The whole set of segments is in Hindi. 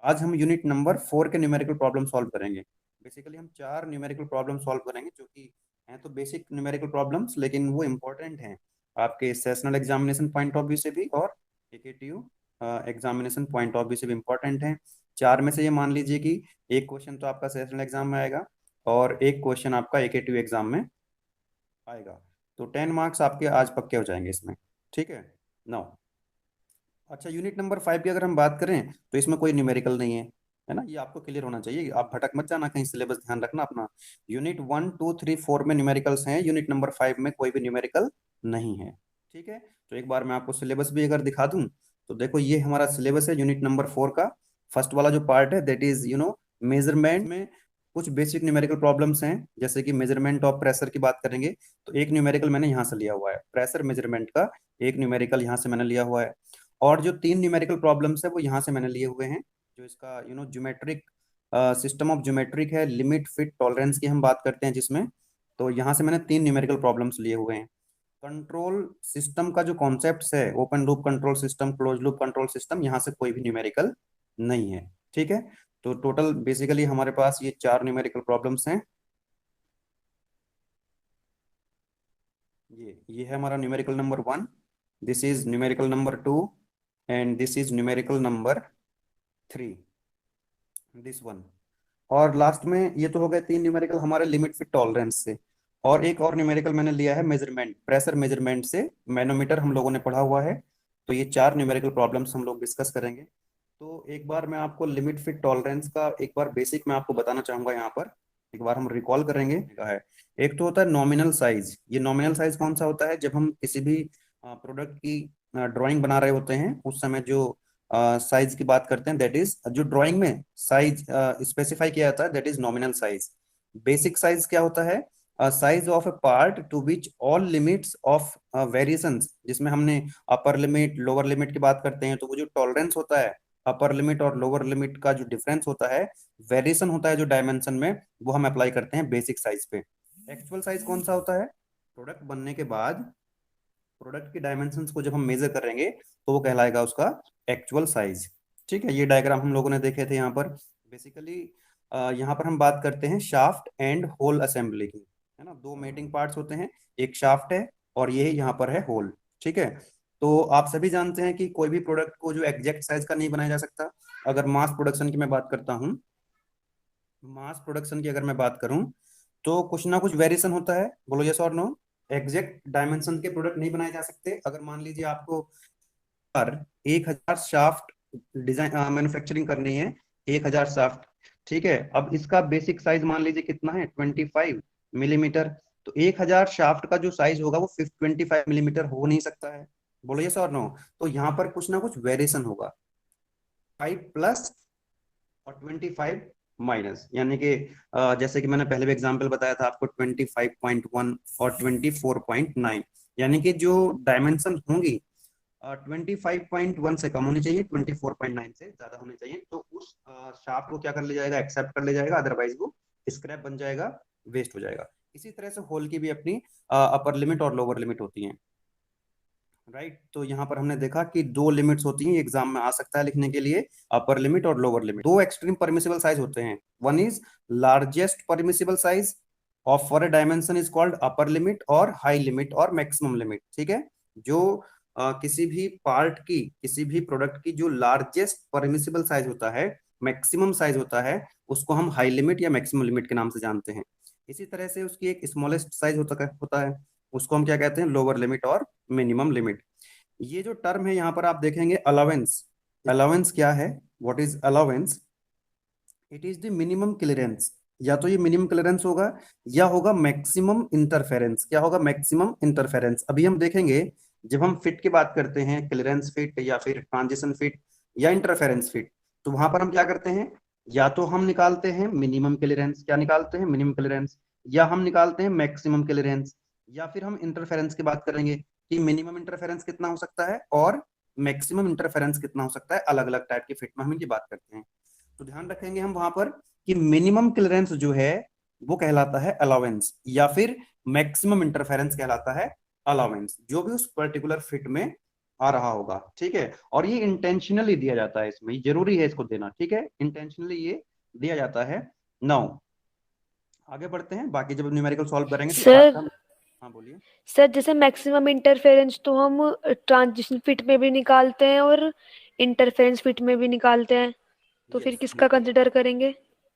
आज हम यूनिट नंबर 4 के न्यूमेरिकल प्रॉब्लम सॉल्व करेंगे। बेसिकली हम 4 न्यूमेरिकल प्रॉब्लम सॉल्व करेंगे जो कि हैं तो बेसिक न्यूमेरिकल प्रॉब्लम्स, लेकिन वो इम्पोर्टेंट हैं आपके sessional examination point of view से भी और AKTU examination point of view से भी इम्पोर्टेंट हैं। 4 में से ये मान लीजिए कि एक क्वेश्चन तो आपका सेशनल एग्जाम में आएगा और एक क्वेश्चन आपका एकेटीयू एग्जाम में आएगा। तो 10 मार्क्स आपके आज पक्के हो जाएंगे इसमें। ठीक है। नाउ अच्छा, यूनिट नंबर 5 की अगर हम बात करें तो इसमें कोई न्यूमेरिकल नहीं है ना, ये आपको क्लियर होना चाहिए। आप भटक मत जाना कहीं, सिलेबस ध्यान रखना अपना। यूनिट 1 2 3 4 में न्यूमेरिकल्स हैं, यूनिट नंबर 5 में कोई भी न्यूमेरिकल नहीं है। ठीक है। तो एक बार मैं आपको सिलेबस भी अगर दिखा दूं तो देखो, ये हमारा सिलेबस है यूनिट नंबर 4 का। फर्स्ट वाला जो पार्ट है दैट इज मेजरमेंट में कुछ बेसिक न्यूमेरिकल प्रॉब्लम्स हैं, जैसे कि मेजरमेंट ऑफ प्रेशर की बात करेंगे तो एक न्यूमेरिकल मैंने यहाँ से लिया हुआ है, प्रेशर मेजरमेंट का एक न्यूमेरिकल यहाँ से मैंने लिया हुआ है। और जो 3 न्यूमेरिकल प्रॉब्लम्स है वो यहाँ से मैंने लिए हुए हैं, जो इसका ज्योमेट्रिक सिस्टम ऑफ ज्योमेट्रिक है, लिमिट फिट टॉलरेंस की हम बात करते हैं जिसमें। तो यहाँ से मैंने 3 न्यूमेरिकल प्रॉब्लम्स लिए हुए हैं। कंट्रोल सिस्टम का जो कॉन्सेप्ट है, open loop control system, close loop control system, यहाँ से कोई भी न्यूमेरिकल नहीं है। ठीक है। तो टोटल बेसिकली हमारे पास ये 4 न्यूमेरिकल प्रॉब्लम्स हैं। ये है हमारा numerical number 1, this is numerical number 2 and this is numerical number 3, this one. और लास्ट में ये तो हो गए 3 न्यूमेरिकल हमारे लिमिट फिट टॉलरेंस से। और एक और न्यूमेरिकल मैंने लिया है मेजरमेंट, प्रेशर मेजरमेंट से, मैनोमीटर हम लोगों ने पढ़ा हुआ है। तो ये 4 न्यूमेरिकल प्रॉब्लम्स हम लोग डिस्कस करेंगे। तो एक बार मैं आपको लिमिट फिट टॉलरेंस का एक बार बेसिक मैं आपको बताना चाहूंगा यहाँ पर। एक बार हम रिकॉल करेंगे का है। एक तो होता है नॉमिनल साइज। ये नॉमिनल साइज कौन सा होता है? जब हम किसी भी प्रोडक्ट की ड्राइंग बना रहे होते हैं उस समय जो साइज की बात करते हैं, दैट इज जो ड्राइंग में साइज स्पेसिफाई किया जाता है, that is nominal size. Basic size क्या होता है? Size of A part two which all limits of variations, जिसमें हमने अपर लिमिट लोअर लिमिट की बात करते हैं, तो वो जो टॉलरेंस होता है अपर लिमिट और लोअर लिमिट का जो डिफरेंस होता है, वेरिएशन होता है जो डायमेंशन में, वो हम अप्लाई करते हैं बेसिक साइज पे। एक्चुअल साइज कौन सा होता है? प्रोडक्ट बनने के बाद प्रोडक्ट की डायमेंशंस को जब हम मेजर करेंगे तो वो कहलाएगा उसका एक्चुअल साइज। ठीक है। ये डायग्राम हम लोगों ने देखे थे यहाँ पर। बेसिकली यहाँ पर हम बात करते हैं शाफ्ट एंड होल असेंबली की, है ना। 2 मेटिंग पार्ट्स होते हैं, एक शाफ्ट है और ये यहाँ पर है होल। ठीक है। तो आप सभी जानते हैं कि कोई भी प्रोडक्ट को जो एग्जैक्ट साइज का नहीं बनाया जा सकता। अगर मास प्रोडक्शन की मैं बात करता हूँ, मास प्रोडक्शन की अगर मैं बात करूं तो कुछ ना कुछ वेरिएशन होता है। बोलो यस और नो। एग्जैक्ट डायमेंशन के प्रोडक्ट नहीं बनाए जा सकते। अगर मान लीजिए आपको पर 1,000 शाफ्ट डिजाइन मैन्युफैक्चरिंग करनी है, 1,000 शाफ्ट। ठीक है। अब इसका बेसिक साइज मान लीजिए कितना है, 25 मिलीमीटर। तो 1,000 शाफ्ट का जो साइज होगा वो 25 मिलीमीटर हो नहीं सकता है। बोलो यस और नो। तो यहाँ पर कुछ ना कुछ वेरिएशन होगा, 5 प्लस और 25 माइनस, यानी कि जैसे कि मैंने पहले भी एग्जांपल बताया था आपको, 25.1 और 24.9, यानी कि जो डायमेंशन होंगी 25.1 से कम होनी चाहिए, 24.9 से ज्यादा होनी चाहिए। तो उस शाफ्ट को क्या कर लिया जाएगा, एक्सेप्ट कर लिया जाएगा, अदरवाइज वो स्क्रैप बन जाएगा, वेस्ट हो जाएगा। इसी तरह से होल की भी अपनी अपर लिमिट और लोअर लिमिट होती है। राइट। तो यहाँ पर हमने देखा कि 2 लिमिट्स होती हैं, एग्जाम में आ सकता है लिखने के लिए, अपर लिमिट और lower limit. 2 extreme permissible size होते हैं। One is largest permissible size of for a dimension is called upper limit, और हाई लिमिट और मैक्सिमम लिमिट। ठीक है। जो किसी भी पार्ट की, किसी भी प्रोडक्ट की जो लार्जेस्ट परमिसिबल साइज होता है, मैक्सिमम साइज होता है, उसको हम हाई लिमिट या मैक्सिमम लिमिट के नाम से जानते हैं। इसी तरह से उसकी एक स्मॉलेस्ट साइज होता है, उसको हम क्या कहते हैं, लोअर लिमिट और मिनिमम लिमिट। ये जो टर्म है यहाँ पर आप देखेंगे अलावेंस। अलावेंस क्या है? What is allowance? It is the minimum clearance. या तो ये मिनिमम क्लियरेंस होगा या होगा मैक्सिमम इंटरफेरेंस। क्या होगा? Maximum interference. अभी हम देखेंगे जब हम फिट की बात करते हैं, क्लियरेंस फिट या फिर ट्रांजिशन फिट या इंटरफेरेंस फिट, तो वहां पर हम क्या करते हैं, या तो हम निकालते हैं मिनिमम क्लियरेंस, क्या निकालते हैं, मिनिमम क्लियरेंस, या हम निकालते हैं मैक्सिमम क्लियरेंस, या फिर हम इंटरफेरेंस की बात करेंगे कि मिनिमम इंटरफेरेंस कितना हो सकता है और मैक्सिमम इंटरफेरेंस कितना हो सकता है। अलग अलग टाइप की फिट में हम इनकी बात करते हैं। तो ध्यान रखेंगे हम वहां पर कि मिनिमम क्लियरेंस जो है वो कहलाता है अलाउंस, या फिर मैक्सिमम इंटरफेरेंस कहलाता है अलाउंस, जो भी उस पर्टिकुलर फिट में आ रहा होगा, ठीक है। और ये इंटेंशनली दिया जाता है, इसमें ये जरूरी है इसको देना, ठीक है, इंटेंशनली ये दिया जाता है। नाउ आगे बढ़ते हैं, बाकी जब न्यूमेरिकल सॉल्व करेंगे तो सर आगे हम। हाँ बोलिए। सर जैसे मैक्सिमम इंटरफेरेंस तो हम ट्रांजिशन फिट में भी निकालते हैं और इंटरफेरेंस फिट में भी निकालते हैं, तो फिर यस किसका बिल्कुल। कंसिडर करेंगे?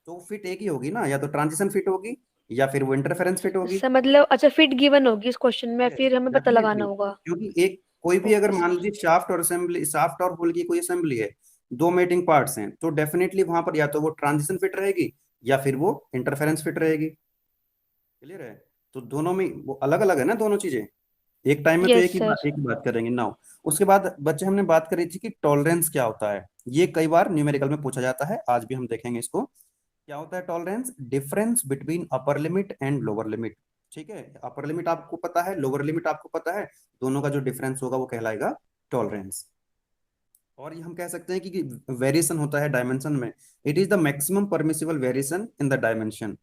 तो फिट एक ही होगी ना, या तो ट्रांजिशन फिट होगी या फिर वो इंटरफेरेंस फिट होगी। सर मतलब अच्छा फिट गिवन होगी इस क्वेश्चन में, यस फिर हमें पता लगाना डेफिनेटली, होगा। क्योंकि एक कोई भी अगर ओके मान सर। लीजिए शाफ्ट और असेंबली, शाफ्ट और होल की कोई असेंबली है, दो मेटिंग पार्ट्स हैं, तो डेफिनेटली वहां पर या तो वो ट्रांजिशन फिट रहेगी या फिर वो इंटरफेरेंस फिट रहेगी। क्लियर है। तो दोनों में वो अलग अलग है ना दोनों चीजें, एक टाइम में तो यस सर। एक ही बात करेंगे नाउ। उसके बाद बच्चे हमने बात करी थी कि टॉलरेंस क्या होता है। ये कई बार न्यूमेरिकल में पूछा जाता है, आज भी हम देखेंगे इसको। क्या होता है tolerance? Difference between upper limit and lower limit. ठीक है, अपर लिमिट आपको पता है, लोअर लिमिट आपको पता है, दोनों का जो डिफरेंस होगा वो कहलाएगा टॉलरेंस। और ये हम कह सकते हैं कि वेरिएशन होता है डायमेंशन में। It is the maximum permissible variation in the dimension.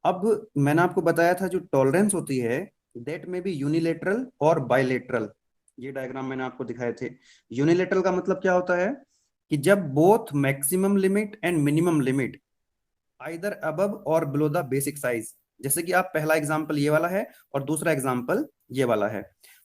अब मैंने आपको बताया था जो टॉलरेंस होती है, दैट में बी यूनिलेटरल और बायलेटरल। ये डायग्राम मैंने आपको दिखाए थे। यूनिलेटरल का मतलब क्या होता है कि जब both maximum limit and minimum limit either above और बिलो द बेसिक साइज। जैसे कि आप पहला एग्जांपल ये वाला है और दूसरा एग्जांपल ये वाला है।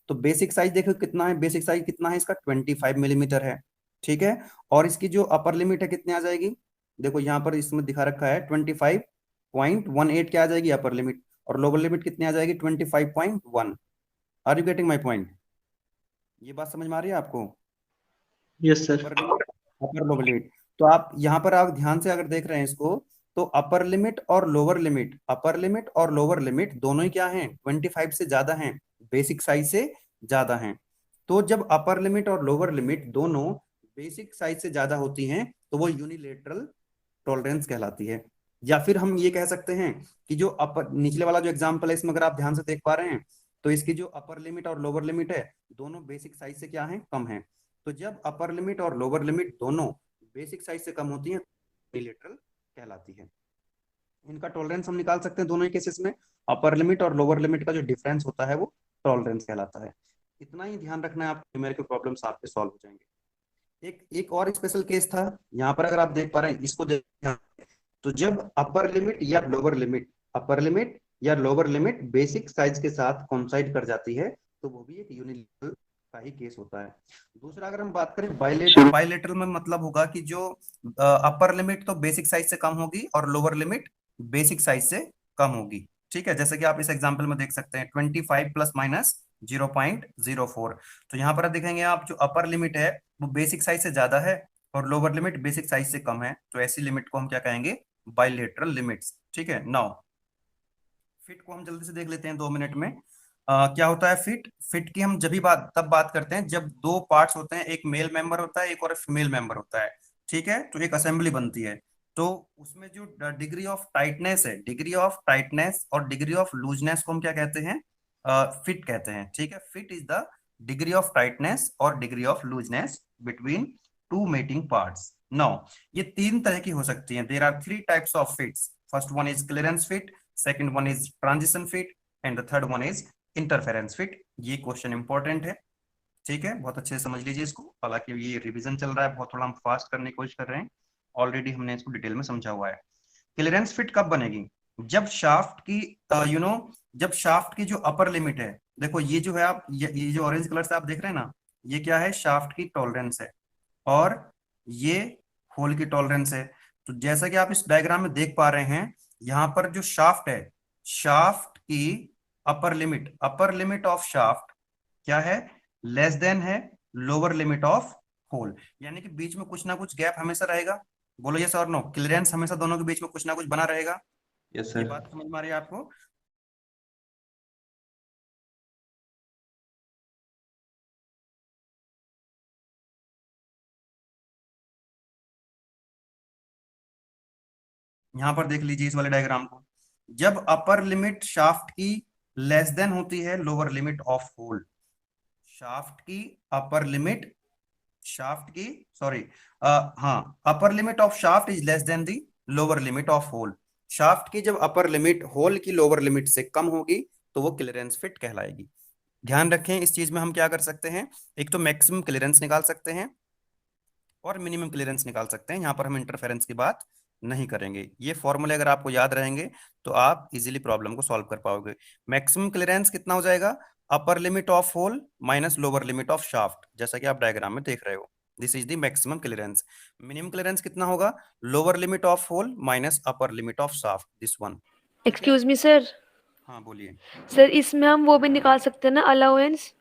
तो बेसिक साइज देखो कितना है, बेसिक साइज कितना है इसका, 25 मिलीमीटर है। ठीक है। और इसकी जो अपर लिमिट है कितनी आ जाएगी, देखो यहाँ पर इसमें दिखा रखा है 25.18 क्या आ जाएगी अपर लिमिट, और लोअर लिमिट कितनी आ जाएगी 25.1। Are you getting my point? ये बात समझ में आ रही है आपको? Yes sir. Upper limit, upper lower limit. तो आप यहाँ पर आप ध्यान से अगर देख रहे हैं इसको, तो अपर लिमिट और लोअर लिमिट, अपर लिमिट और लोअर लिमिट दोनों ही क्या हैं, 25 से ज्यादा हैं, बेसिक साइज से ज्यादा हैं। तो जब अपर लिमिट और लोअर लिमिट दोनों बेसिक साइज से ज्यादा होती हैं तो वो यूनिलेटरल टॉलरेंस कहलाती है। या फिर हम ये कह सकते हैं कि जो अपर निचले वाला जो एग्जांपल है इसमें अगर आप ध्यान से देख पा रहे हैं, तो इसकी जो अपर लिमिट और लोअर लिमिट है दोनों बेसिक साइज से क्या है, कम है। तो जब अपर लिमिट और लोअर लिमिट दोनों बेसिक साइज से कम होती है यूनिलेटरल कहलाती है। इनका टॉलरेंस हम निकाल सकते हैं दोनों ही केसेस में। अपर लिमिट और लोअर लिमिट का जो डिफरेंस होता है वो टॉलरेंस कहलाता है। इतना ही ध्यान रखना है, आप न्यूमेरिकल प्रॉब्लम्स आपके सॉल्व हो जाएंगे। एक एक और स्पेशल केस था यहाँ पर, अगर आप देख पा रहे हैं इसको देख। तो जब अपर लिमिट या लोअर लिमिट, अपर लिमिट या लोअर लिमिट बेसिक साइज के साथ कोइंसाइड कर जाती है, तो वो भी एक यूनिलेटरल का ही केस होता है। दूसरा अगर हम बात करें बायलेटरल, बायलेटरल में मतलब होगा कि जो अपर लिमिट तो बेसिक साइज से कम होगी और लोअर लिमिट बेसिक साइज से कम होगी। ठीक है, जैसे कि आप इस एग्जाम्पल में देख सकते हैं 25 प्लस माइनस 0.04। तो यहाँ पर देखेंगे आप, जो अपर लिमिट है वो बेसिक साइज से ज्यादा है और लोअर लिमिट बेसिक साइज से कम है, तो ऐसी लिमिट को हम क्या कहेंगे, बाइलेटरल लिमिट्स। ठीक है। नाउ फिट को हम जल्दी से देख लेते हैं 2 मिनट में। क्या होता है फिट? फिट की हम जब भी बात तब बात करते हैं जब दो पार्ट्स होते हैं, एक मेल मेंबर होता है एक और फीमेल मेंबर होता है। ठीक है, तो एक असेंबली बनती है। तो उसमें जो डिग्री ऑफ टाइटनेस है, डिग्री ऑफ टाइटनेस और डिग्री ऑफ लूजनेस को हम क्या कहते हैं, फिट कहते हैं। ठीक है, fit is the degree of tightness और degree of looseness between two mating parts. Now ये तीन तरह की हो सकती हैं, there are three types of fits. First one is clearance fit, second one is transition fit and the third one is interference fit. ये क्वेश्चन इंपॉर्टेंट है। ठीक है, बहुत अच्छे से समझ लीजिए इसको, हालांकि ये रिवीजन चल रहा है, बहुत थोड़ा हम फास्ट करने की कोशिश कर रहे हैं। ऑलरेडी हमने इसको डिटेल में समझा हुआ है। क्लियरेंस फिट कब बनेगी? जब शाफ्ट की जब शाफ्ट की जो अपर लिमिट है, देखो ये जो है आप ये जो ऑरेंज कलर से आप देख रहे हैं ना, ये क्या है, शाफ्ट की टॉलरेंस है, और ये होल की टॉलरेंस है। तो जैसा कि आप इस डायग्राम में देख पा रहे हैं, यहाँ पर जो शाफ्ट है, शाफ्ट की अपर लिमिट ऑफ शाफ्ट क्या है, लेस देन है लोअर लिमिट ऑफ होल। यानी कि बीच में कुछ ना कुछ गैप हमेशा रहेगा। बोलो यस और नो, क्लियरेंस हमेशा दोनों के बीच में कुछ ना कुछ बना रहेगा। यस ये सर। बात समझ में आ रही है आपको? यहां पर देख लीजिए इस वाले डायग्राम को। जब अपर लिमिट शाफ्ट की लेस देन होती है lower limit of hole, shaft की अपर लिमिट, शाफ्ट की सॉरी हाँ, upper limit of shaft is less than the lower limit of hole. Shaft की जब अपर लिमिट होल की लोअर लिमिट से कम होगी तो वो क्लियरेंस फिट कहलाएगी। ध्यान रखें इस चीज में हम क्या कर सकते हैं, एक तो मैक्सिमम क्लियरेंस निकाल सकते हैं और मिनिमम क्लियरेंस निकाल सकते हैं। यहाँ पर हम इंटरफेरेंस की बात नहीं करेंगे। ये फॉर्मूले अगर आपको याद रहेंगे तो आप इजीली प्रॉब्लम को सॉल्व कर पाओगे। मैक्सिमम क्लियरेंस कितना हो जाएगा, upper limit of hole minus lower limit of shaft, जैसा कि आप डायग्राम में देख रहे हो, this is the maximum clearance. Minimum clearance कितना होगा, lower limit of hole minus upper limit of shaft, this one. Excuse me sir. हाँ बोलिए। सर इसमें हम वो भी निकाल सकते हैं ना, अलाउंस?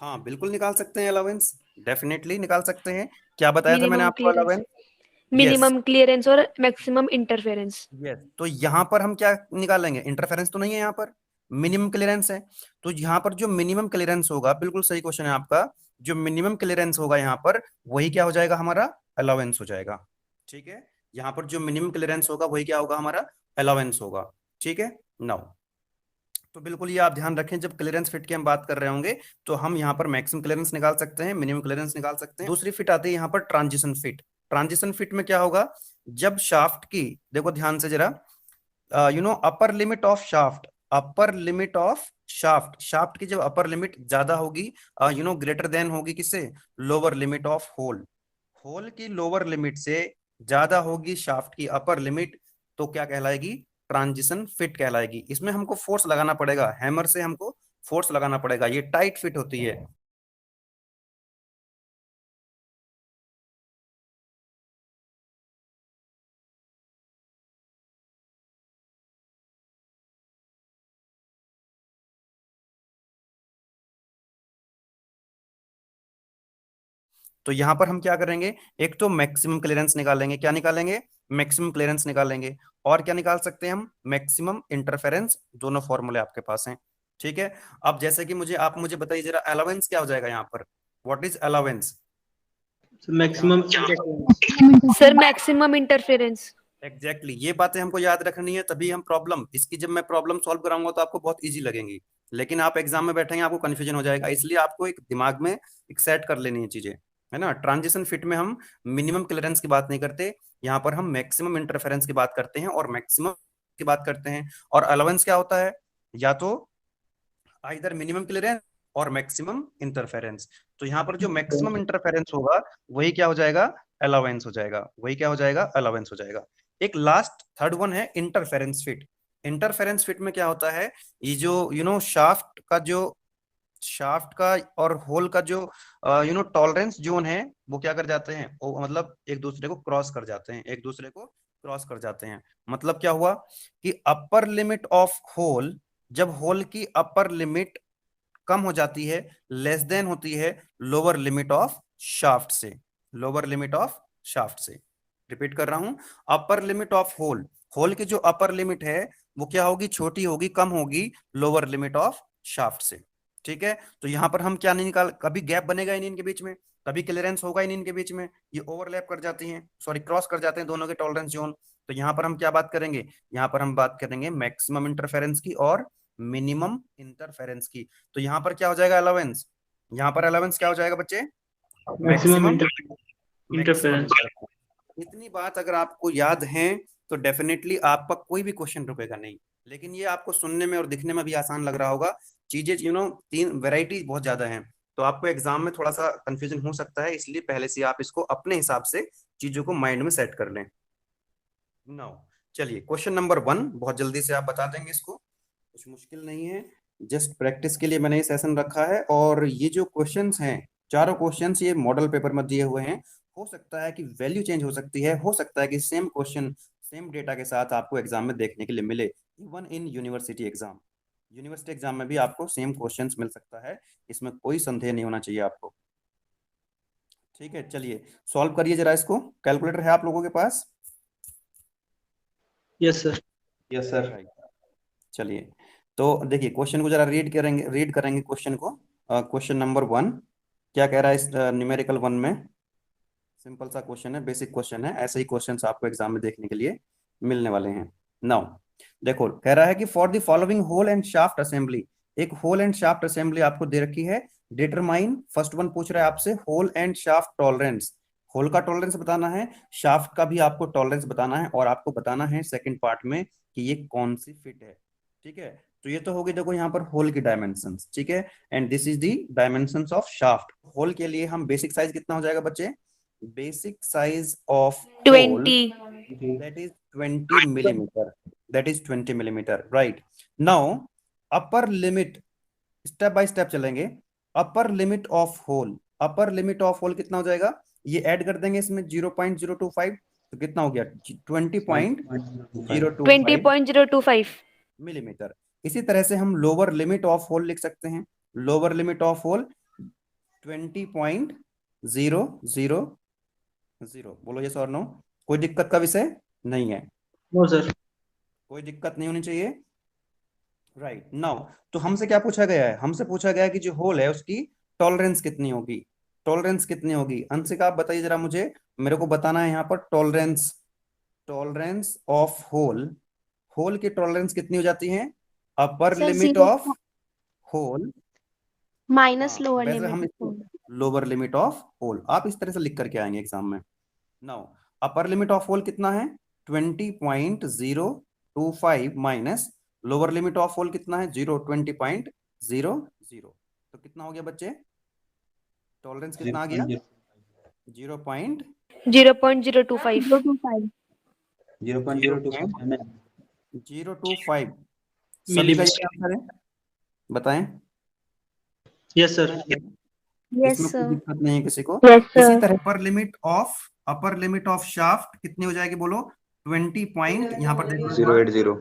हाँ बिल्कुल निकाल सकते हैं अलाउंस, डेफिनेटली निकाल सकते हैं। क्या बताया था मैंने मिनिमम आपको, clearance, allowance? Yes. Minimum clearance और मैक्सिमम इंटरफेरेंस। यस, तो यहां पर हम क्या निकालेंगे, इंटरफेरेंस तो नहीं है यहाँ पर, मिनिमम क्लियरेंस है। तो यहाँ पर जो मिनिमम क्लियरेंस होगा, बिल्कुल सही क्वेश्चन है आपका, जो मिनिमम क्लियरेंस होगा यहाँ पर वही क्या हो जाएगा, हमारा अलाउंस हो जाएगा। ठीक है, यहाँ पर जो मिनिमम क्लियरेंस होगा वही क्या होगा, हमारा अलाउंस होगा। ठीक है, नाउ तो बिल्कुल ये आप ध्यान रखें, जब क्लियरेंस फिट की हम बात कर रहे होंगे तो हम यहाँ पर मैक्सिमम क्लियरेंस निकाल सकते हैं, मिनिमम क्लियरेंस निकाल सकते हैं। दूसरी फिट आती है यहाँ पर ट्रांजिशन फिट। ट्रांजिशन फिट में क्या होगा, जब शाफ्ट की, देखो ध्यान से जरा, अपर limit of shaft, upper limit of shaft, shaft की जब अपर लिमिट ज्यादा होगी, ग्रेटर देन होगी किससे, lower limit of hole, hole की लोअर लिमिट से ज्यादा होगी शाफ्ट की अपर लिमिट, तो क्या कहलाएगी, ट्रांजिशन फिट कहलाएगी। इसमें हमको फोर्स लगाना पड़ेगा, हैमर से हमको फोर्स लगाना पड़ेगा, ये टाइट फिट होती है। तो यहां पर हम क्या करेंगे, एक तो मैक्सिमम क्लियरेंस निकालेंगे, क्या निकालेंगे, मैक्सिमम क्लियरेंस निकालेंगे, और क्या निकाल सकते हैं हम, मैक्सिमम इंटरफेरेंस, दोनों फॉर्मूले आपके पास हैं। ठीक है, अब जैसे कि आप मुझे बताइए जरा, अलाउंस क्या हो जाएगा यहाँ पर, what is allowance? Maximum sir maximum interference. Exactly ये बातें हमको याद रखनी है, तभी हम प्रॉब्लम, इसकी जब मैं प्रॉब्लम सॉल्व कराऊंगा तो आपको बहुत इजी लगेंगी, लेकिन आप एग्जाम में बैठेंगे आपको कंफ्यूजन हो जाएगा, इसलिए आपको एक दिमाग में एक सेट कर लेनी है चीजें, है ना। ट्रांजिशन फिट में हम मिनिमम क्लियरेंस की बात नहीं करते, यहाँ पर हम मैक्सिमम इंटरफेरेंस की बात करते हैं और मैक्सिमम की बात करते हैं। और अलाउंस क्या होता है, या तो इधर मिनिमम क्लियरेंस और मैक्सिमम इंटरफेरेंस, तो यहाँ पर जो मैक्सिमम इंटरफेरेंस होगा वही क्या हो जाएगा, अलाउंस हो जाएगा, वही क्या हो जाएगा, अलाउंस हो जाएगा। एक लास्ट थर्ड वन है इंटरफेरेंस फिट। इंटरफेरेंस फिट में क्या होता है, ये जो शाफ्ट का और होल का जो टॉलरेंस जोन है, वो क्या कर जाते हैं, वो मतलब एक दूसरे को क्रॉस कर जाते हैं, एक दूसरे को क्रॉस कर जाते हैं। मतलब क्या हुआ कि अपर लिमिट ऑफ होल, जब होल की अपर लिमिट कम हो जाती है, लेस देन होती है लोअर लिमिट ऑफ शाफ्ट से, लोअर लिमिट ऑफ शाफ्ट से। रिपीट कर रहा हूं, upper limit of hole, hole की जो अपर लिमिट है वो क्या होगी, छोटी होगी, कम होगी लोअर लिमिट ऑफ शाफ्ट से। ठीक है, तो यहां पर हम क्या नहीं निकाल, कभी गैप बनेगा ही नहीं इनके बीच में, कभी क्लियरेंस होगा ही नहीं इनके बीच में, ये ओवरलैप कर जाती हैं, सॉरी क्रॉस कर जाते हैं दोनों के टॉलरेंस जोन। तो यहाँ पर हम क्या बात करेंगे, यहाँ पर हम बात करेंगे मैक्सिमम इंटरफेरेंस की और मिनिमम इंटरफेरेंस की। तो यहाँ पर क्या हो जाएगा अलाउंस, यहाँ पर अलाउंस क्या हो जाएगा बच्चे, मैक्सिमम मैक्सिमम, मैक्सिमम। इंटरफेरेंस। इतनी बात अगर आपको याद है तो डेफिनेटली आपका कोई भी क्वेश्चन रुकेगा नहीं। लेकिन ये आपको सुनने में और दिखने में भी आसान लग रहा होगा, चीजें तीन वैरायटी बहुत ज्यादा हैं, तो आपको एग्जाम में थोड़ा सा कंफ्यूजन हो सकता है, इसलिए पहले से आप इसको अपने हिसाब से चीजों को माइंड में सेट कर लें। नाउ चलिए क्वेश्चन नंबर 1, बहुत जल्दी से आप बता देंगे इसको, कुछ मुश्किल नहीं है, जस्ट प्रैक्टिस के लिए मैंने ये सेशन रखा है। और ये जो क्वेश्चंस हैं, चारों क्वेश्चंस ये मॉडल पेपर में दिए हुए हैं, हो सकता है कि वैल्यू चेंज हो सकती है, हो सकता है कि सेम क्वेश्चन सेम डेटा के साथ आपको एग्जाम में देखने के लिए मिले, even in university exam, university exam में भी आपको सेम क्वेश्चंस मिल सकता है, इसमें कोई संदेह नहीं होना चाहिए आपको। ठीक है, चलिए सॉल्व करिए जरा इसको, कैलकुलेटर है आप लोगों के पास? Yes sir. Yes sir. चलिए, तो देखिए क्वेश्चन को जरा रीड करेंगे क्वेश्चन को। क्वेश्चन नंबर 1 क्या कह रहा है इस न्यूमेरिकल 1 में, सिंपल सा क्वेश्चन है, बेसिक क्वेश्चन है, ऐसे ही क्वेश्चंस आपको एग्जाम में देखने के लिए मिलने वाले हैं। नाउ देखो, कह रहा है कि for the following hole and shaft assembly, एक होल एंड शाफ्ट असेंबली आपको दे रखी है, डिटरमाइन, फर्स्ट वन पूछ रहा है आपसे hole and shaft tolerance, hole का टॉलरेंस बताना है, शाफ्ट का भी आपको टॉलरेंस बताना है, और आपको बताना है सेकंड पार्ट में कि ये कौन सी फिट है। ठीक है, तो ये तो होगी देखो यहाँ पर होल की डायमेंशंस, ठीक है। And this is the dimensions of shaft. Hole के लिए हम बेसिक साइज कितना हो जाएगा बच्चे? Basic size of hole 20. that is 20 millimeter, that is 20 millimeter, right? Now upper limit, step by step चलेंगे। Upper limit of hole, upper limit of hole कितना हो जाएगा? ये ऐड कर देंगे इसमें 0.025, तो कितना हो गया? 20.025 20.025. मिलीमीटर। इसी तरह से हम लोअर लिमिट ऑफ होल लिख सकते हैं। Lower limit of hole 20.000। बोलो यस और नो। कोई दिक्कत का विषय नहीं है, नो सर। कोई दिक्कत नहीं होनी चाहिए, राइट। नाउ तो हमसे क्या पूछा गया है? हमसे पूछा गया है कि जो होल है उसकी टॉलरेंस कितनी होगी। टॉलरेंस कितनी होगी? अंशिका आप बताइए जरा मुझे, मेरे को बताना है यहाँ पर tolerance. Tolerance of hole, hole की टॉलरेंस कितनी हो जाती है? Upper sir limit 0 of hole minus lower वैसे हम लिमिट। इसको लोअर लिमिट ऑफ होल, आप इस तरह से लिख करके आएंगे एग्जाम में। Now upper limit of hole कितना है? 20.025 minus lower limit of hole कितना है? 20.00। तो कितना हो गया बच्चे? टॉलरेंस कितना आ गया? 0.025। 0.025. 0.025 सभी का ये आंसर है, बताएं। Yes sir. यस इसमें कोई सर। दिक्कत नहीं है किसी को। Yes, इसी sir. तरह अपर लिमिट ऑफ शाफ्ट कितनी हो जाएगी बोलो? 20 पॉइंट, यहाँ पर देखो 080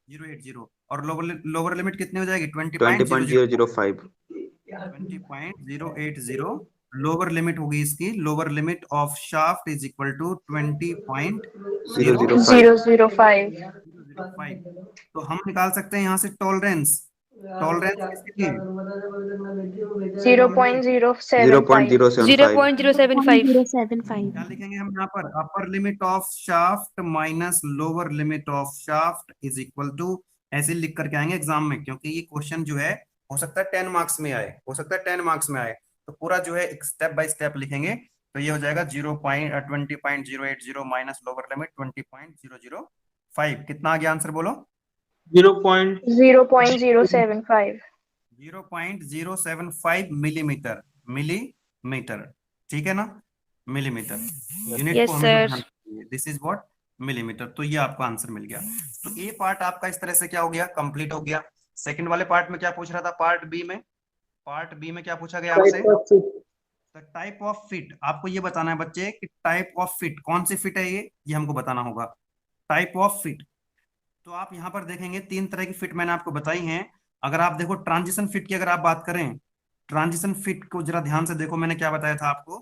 080। और लोअर लिमिट कितनी हो जाएगी? 20.005 20.080 लोअर लिमिट होगी इसकी। Lower limit of shaft is equal to 20.005। 005 तो हम निकाल सकते हैं यहाँ से टॉलरेंस। टॉलरेंस किसके लिए? 0.075 0.075. क्या लिखेंगे हम यहाँ पर? Upper limit of shaft minus lower limit of shaft is equal to, ऐसे लिख करके आएंगे एग्जाम में, क्योंकि ये क्वेश्चन जो है हो सकता है 10 मार्क्स में आए, हो सकता है 10 मार्क्स में आए। तो पूरा जो है एक स्टेप बाय स्टेप लिखेंगे। तो ये हो जाएगा 20.080 माइनस लोअर लिमिट 20.005। कितना आ गया आंसर बोलो? 0.075 0.075 मिलीमीटर। मिलीमीटर, ठीक है ना? मिलीमीटर यूनिट Yes, को sir. हम दिस इज व्हाट? मिलीमीटर। तो ये आपका आंसर मिल गया। तो ए पार्ट आपका इस तरह से क्या हो गया? कंप्लीट हो गया। सेकंड वाले पार्ट में क्या पूछ रहा था? पार्ट बी में क्या पूछा गया आपसे? Type of fit. आपको ये बताना है बच्चे कि टाइप ऑफ फिट कौन सी फिट है, ये हमको बताना होगा। Type of fit. तो आप यहाँ पर देखेंगे 3 तरह की फिट मैंने आपको बताई हैं। अगर आप देखो ट्रांजिशन फिट की अगर आप बात करें, ट्रांजिशन फिट को जरा ध्यान से देखो, मैंने क्या बताया था आपको?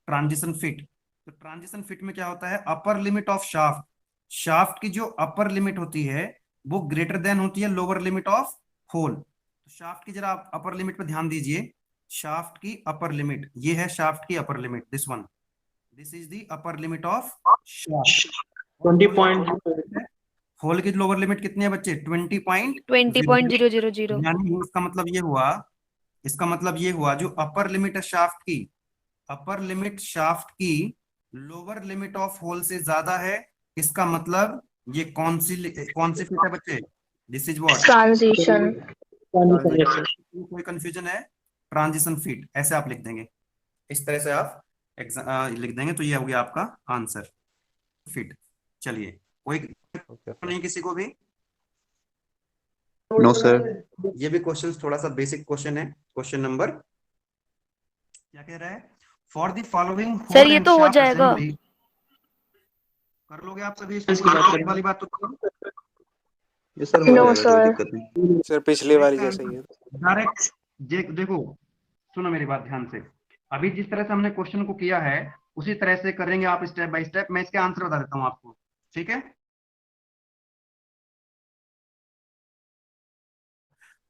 Transition fit. तो ट्रांजिशन फिट में क्या होता है? अपर लिमिट ऑफ शाफ्ट, शाफ्ट की जो अपर लिमिट होती है वो ग्रेटर देन होती है लोअर लिमिट ऑफ होल। तो शाफ्ट की जरा आप अपर लिमिट पे ध्यान दीजिए। शाफ्ट की अपर लिमिट, ये है शाफ्ट की upper limit, this one, this is the upper limit of shaft. 20.0 hole की लोअर लिमिट कितनी है बच्चे? 20.000. यानी इसका मतलब ये हुआ, इसका मतलब ये हुआ जो अपर लिमिट है शाफ्ट की, अपर लिमिट शाफ्ट की लोअर लिमिट ऑफ होल से ज्यादा है। इसका मतलब ये कौन सी फिट है बच्चे? This is what? ट्रांजिशन। कोई कंफ्यूजन है? ट्रांजिशन फिट, ऐसे आप लिख देंगे, इस तरह से आप लिख देंगे, तो ये हो गया आपका आंसर फिट। चलिए, कोई नहीं किसी को भी? No sir. ये भी क्वेश्चन थोड़ा सा बेसिक क्वेश्चन है। क्वेश्चन नंबर क्या कह रहा है? फॉर द फॉलोइंग सर ये तो हो जाएगा। कर लोगे आप सभी? इसकी बात करें। वाली बात तो करो। ये सर हो No, जाएगा, कोई sir. दिक्कत नहीं। सर पिछली बारी जैसे ही है। डायरेक्ट देखो, सुनो मेरी बात ध्यान से। अभी जिस तरह से हमने क्वेश्चन को किया है उसी तरह से करेंगे आप स्टेप बाय स्टेप। मैं इसके आंसर बता देता हूँ आपको, ठीक है?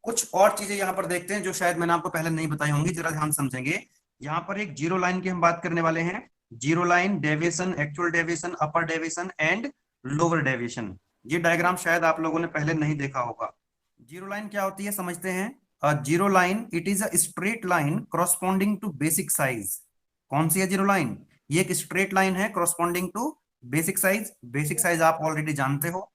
कुछ और चीजें यहाँ पर देखते हैं जो शायद मैंने आपको पहले नहीं बताई होंगी, जरा ध्यान समझेंगे। यहाँ पर एक जीरो लाइन की हम बात करने वाले हैं। Zero line, deviation, actual deviation, upper deviation and lower deviation. ये डायग्राम शायद आप लोगों ने पहले नहीं देखा होगा। जीरो लाइन क्या होती है समझते हैं। Zero line, it is a straight line corresponding to basic size. कौन सी है जीरो लाइन? ये एक स्ट्रेट लाइन है corresponding to basic size. Basic size आप ऑलरेडी जानते हो।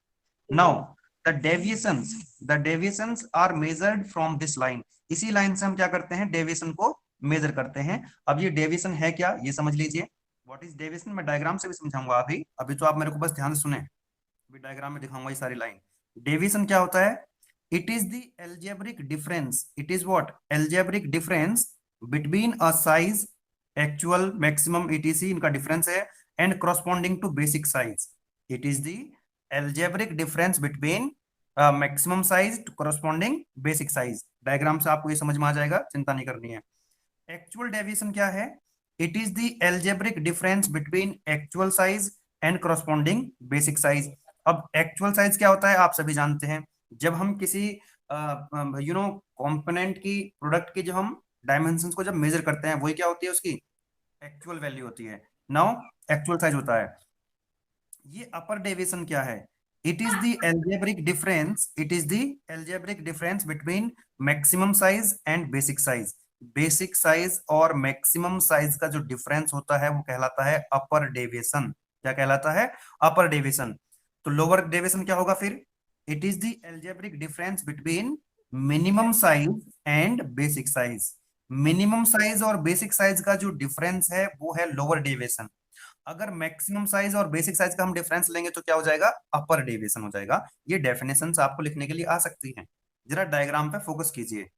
Now the the deviations are measured from this line. इसी लाइन से हम क्या करते हैं, डेविएशन को मेजर करते हैं। अब ये डेविएशन है क्या, ये समझ लीजिए। व्हाट इज डेविएशन, मैं डायग्राम से भी समझाऊंगा अभी अभी तो आप मेरे को बस ध्यान से सुने, अभी डायग्राम में दिखाऊंगा ये सारी लाइन। डेविएशन क्या होता है, it is the algebraic difference, it is what, algebraic difference between a size actual maximum ETC, इनका डिफरेंस है, and corresponding to basic size. It is the algebraic difference between maximum size to corresponding basic size. Diagram से आपको ये समझ में आ जाएगा, चिंता नहीं करनी है। एक्चुअल डेविएशन क्या है, it is the algebraic difference between actual size and corresponding basic size. अब एक्चुअल साइज क्या होता है आप सभी जानते हैं, जब हम किसी कंपोनेंट की, प्रोडक्ट की, जब हम डायमेंशंस को जब मेजर करते हैं, वही क्या होती है, उसकी एक्चुअल वैल्यू होती है। नाउ एक्चुअल साइज होता है। ये अपर डेविएशन क्या है, it is the algebraic difference, it is the algebraic difference between maximum size and basic size. Basic size और मैक्सिमम साइज का जो डिफरेंस होता है वो कहलाता है अपर डेविएशन। क्या कहलाता है, अपर डेविएशन। तो लोअर डेविएशन क्या होगा फिर, it is the algebraic difference between minimum size and basic size. Minimum size और बेसिक साइज का जो डिफरेंस है वो है लोअर डेविएशन। अगर मैक्सिमम साइज और बेसिक साइज का हम डिफरेंस लेंगे तो क्या हो जाएगा, अपर डेविएशन हो जाएगा। ये डेफिनेशंस आपको लिखने के लिए आ सकती हैं। जरा डायग्राम पे फोकस कीजिए,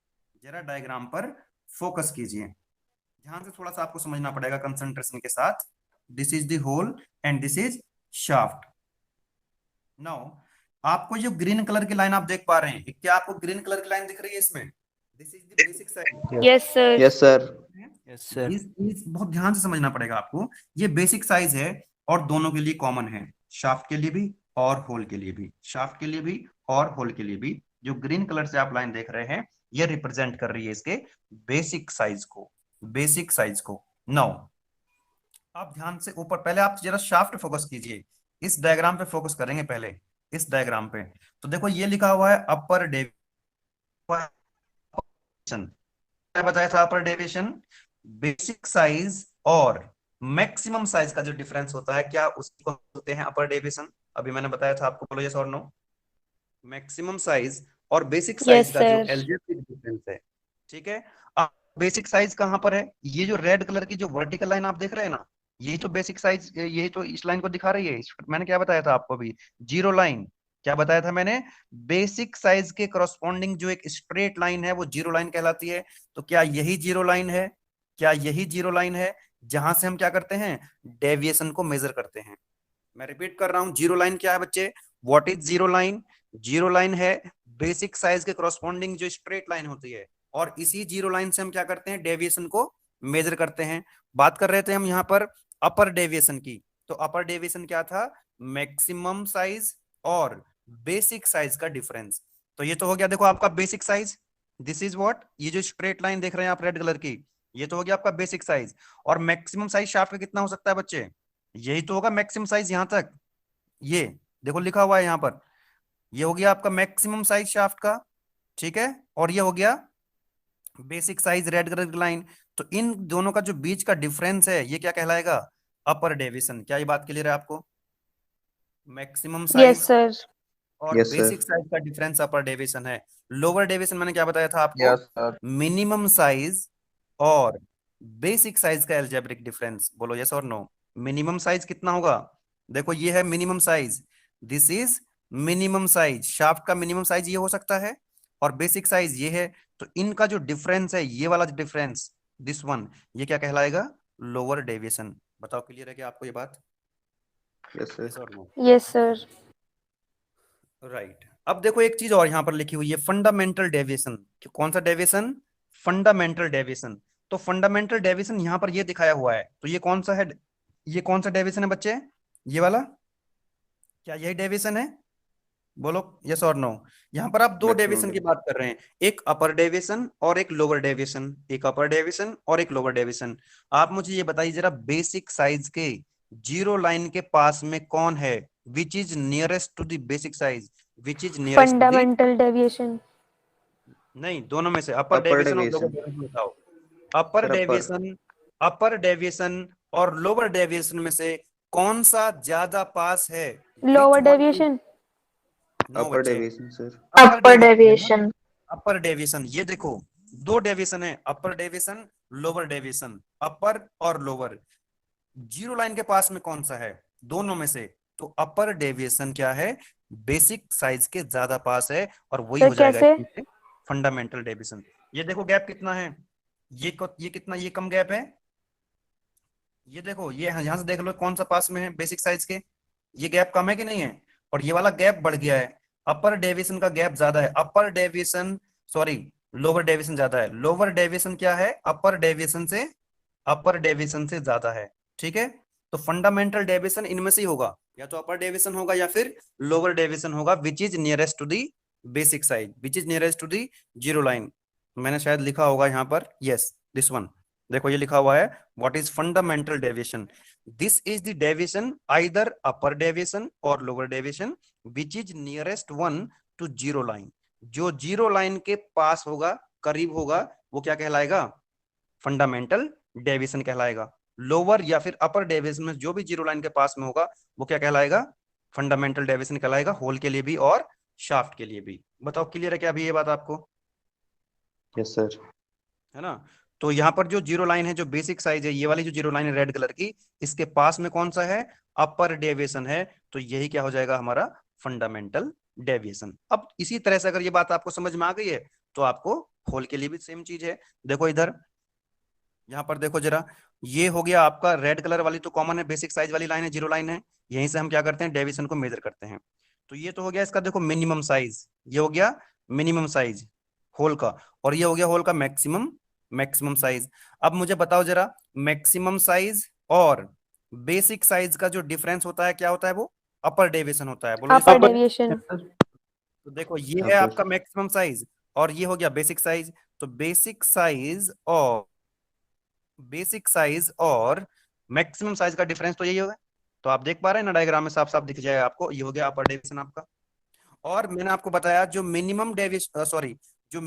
जरा डायग्राम पर फोकस कीजिए, ध्यान से थोड़ा सा आपको समझना पड़ेगा कंसंट्रेशन के साथ। This is the hole and this is shaft. Now आपको जो ग्रीन कलर की लाइन आप देख पा रहे हैं, क्या आपको ग्रीन कलर की लाइन दिख रही है इसमें, this is the basic size. Yes sir. Yes, sir. Yes, sir. इस बहुत ध्यान से समझना पड़ेगा आपको। ये बेसिक साइज है और दोनों के लिए कॉमन है, शाफ्ट के लिए भी और होल के लिए भी, शाफ्ट के लिए भी और होल के लिए भी। जो ग्रीन कलर से आप लाइन देख रहे हैं ये रिप्रेजेंट कर रही है इसके बेसिक साइज को, बेसिक साइज को। नाउ आप ध्यान से ऊपर, पहले आप जरा शाफ्ट फोकस कीजिए, इस डायग्राम पे फोकस करेंगे पहले, इस डायग्राम पे। तो देखो ये लिखा हुआ है अपर डेविएशन। क्या बताया था, अपर डेविएशन बेसिक साइज और मैक्सिमम साइज का जो डिफरेंस होता है, क्या उसको बोलते हैं अपर डेविएशन। अभी मैंने बताया था आपको, बोलो यस और नो। मैक्सिमम साइज और बेसिक साइज यस का जो सर। एल्जेब्रिक डिफरेंस है, ठीक है। अब बेसिक साइज कहां पर है, ये जो रेड कलर की जो वर्टिकल लाइन आप देख रहे हैं ना, यही तो बेसिक साइज, यही तो इस लाइन को दिखा रही है। मैंने क्या बताया था आपको अभी, जीरो लाइन। क्या बताया था मैंने, बेसिक साइज के करस्पॉन्डिंग जो एक स्ट्रेट लाइन है वो जीरो लाइन कहलाती है। तो क्या यही जीरो लाइन है, क्या यही जीरो लाइन है जहां से हम क्या करते हैं, डेविएशन को मेजर करते हैं। मैं रिपीट कर रहा हूं, जीरो लाइन क्या है बच्चे, what is zero line. Zero line है बेसिक साइज के करस्पॉन्डिंग जो स्ट्रेट लाइन होती है, और इसी जीरो लाइन से हम क्या करते हैं, डेविएशन को मेजर करते हैं। बात कर रहे थे हम यहाँ पर अपर डेविएशन की, तो अपर डेविएशन क्या था, मैक्सिमम साइज और बेसिक साइज का डिफरेंस। तो ये तो हो गया, देखो आपका basic size, this is what, ये जो स्ट्रेट लाइन देख रहे हैं आप रेड कलर की, ये तो हो गया आपका बेसिक साइज। और मैक्सिमम साइज शाफ्ट का कितना हो सकता है बच्चे, यही तो होगा मैक्सिमम साइज यहां तक, ये देखो लिखा हुआ है यहाँ पर, ये हो गया आपका मैक्सिमम साइज शाफ्ट का, ठीक है। और ये हो गया बेसिक साइज रेड कलर की लाइन। तो इन दोनों का जो बीच का डिफरेंस है ये क्या कहलाएगा, अपर डेविएशन। क्या ये बात क्लियर है आपको, मैक्सिमम यस साइज सर। और Yes, sir. बेसिक साइज का डिफरेंस अपर डेविएशन है। लोअर डेविएशन मैंने क्या बताया था आपको, Yes, sir. मिनिमम साइज और बेसिक साइज का एल्जेब्रिक डिफरेंस। बोलो यस और नो। मिनिमम साइज कितना होगा, देखो ये है minimum size, this is minimum size, shaft का मिनिमम साइज ये हो सकता है और बेसिक साइज ये है। तो इनका जो डिफरेंस है, ये वाला डिफरेंस, दिस वन, ये क्या कहलाएगा, लोअर डेविएशन। बताओ क्लियर है क्या आपको ये बात, Yes, sir. यस और नो। Yes sir. राइट। अब देखो एक चीज और यहाँ पर लिखी हुई है, फंडामेंटल डेविएशन। कौन सा डेविएशन, फंडामेंटल डेविएशन। तो फंडामेंटल डेविएशन यहाँ पर ये दिखाया हुआ है, तो ये कौन सा है, ये कौन सा डेविएशन है बच्चे, ये वाला, क्या यही डेविएशन है, बोलो यस और नो। यहाँ पर आप दो Maximum डेविएशन की बात कर रहे हैं, एक अपर डेविएशन और एक लोअर डेविएशन, एक अपर डेविएशन और एक लोअर डेविएशन। आप मुझे ये बताइए जरा, बेसिक साइज के जीरो लाइन के पास में कौन है, which is nearest to the basic size, which is nearest to the, fundamental deviation. नहीं दोनों में से, अपर Upper डेविएशन और लोअर deviation. डेविएशन बताओ। Upper Sir, upper. Deviation, upper deviation और लोअर डेविएशन में से कौन सा ज्यादा पास है, lower Which one is- deviation. No upper बच्चे, deviation sir. Upper deviation. Upper deviation, ये देखो दो डेविएशन है, अपर डेविएशन लोअर डेविएशन, अपर और लोअर। जीरो लाइन के पास में कौन सा है दोनों में से? तो अपर डेविएशन क्या है, बेसिक साइज के ज्यादा पास है, और वही सर हो जाएगा कैसे? Fundamental deviation. ये देखो गैप कितना है, ये कितना, ये कम गैप है। ये देखो, ये यहां से देख लो कौन सा पास में है बेसिक साइज के, ये गैप कम है कि नहीं है, और ये वाला गैप बढ़ गया है। अपर डेविएशन का गैप ज्यादा है, upper deviation sorry lower deviation ज्यादा है। लोअर डेविएशन क्या है, अपर डेविएशन से ज्यादा है। ठीक है, तो फंडामेंटल डेविएशन इनमें से ही होगा, या तो अपर डेविएशन होगा या फिर लोअर डेविएशन होगा, which is nearest to the basic size, which is nearest to the zero line. मैंने शायद लिखा होगा यहाँ पर, यस दिस वन, देखो ये लिखा हुआ है what is fundamental deviation, this is the deviation either upper deviation और lower deviation which is nearest one to zero line. जो जीरो लाइन के पास होगा, करीब होगा, वो क्या कहलाएगा, फंडामेंटल डेविएशन कहलाएगा। लोअर या फिर अपर डेविएशन में जो भी जीरो लाइन के पास में होगा वो क्या कहलाएगा, फंडामेंटल डेविएशन कहलाएगा, होल के लिए भी और शाफ्ट के लिए भी। बताओ क्लियर है क्या अभी ये बात आपको? Yes sir. है ना। तो यहाँ पर जो जीरो लाइन है, जो बेसिक साइज है, ये वाली जो जीरो लाइन है रेड कलर की, इसके पास में कौन सा है, अपर डेविएशन है, तो यही क्या हो जाएगा हमारा फंडामेंटल डेविएशन। अब इसी तरह से अगर ये बात आपको समझ में आ गई है तो आपको होल के लिए भी सेम चीज है। देखो इधर, यहाँ पर देखो जरा, ये हो गया आपका रेड कलर वाली तो कॉमन है, बेसिक साइज वाली लाइन है, जीरो लाइन है, यहीं से हम क्या करते हैं, डेविएशन को मेजर करते हैं। तो ये तो हो गया इसका देखो मिनिमम साइज, ये हो गया मिनिमम साइज होल का, और ये हो गया होल का मैक्सिमम साइज। अब मुझे बताओ जरा, मैक्सिमम साइज और बेसिक साइज का जो डिफरेंस होता है क्या होता है, वो अपर डेविएशन होता है। बोलो अपर इसको। डेविएशन। तो देखो ये है आपका मैक्सिमम साइज और ये हो गया बेसिक साइज। तो बेसिक साइज और मैक्सिमम साइज का डिफरेंस तो यही होगा। तो आप देख पा रहे हैं ना, डायग्राम में साफ साफ दिख जाएगा आपको, ये हो गया अपर डेविएशन आपका। और मैंने आपको बताया जो जो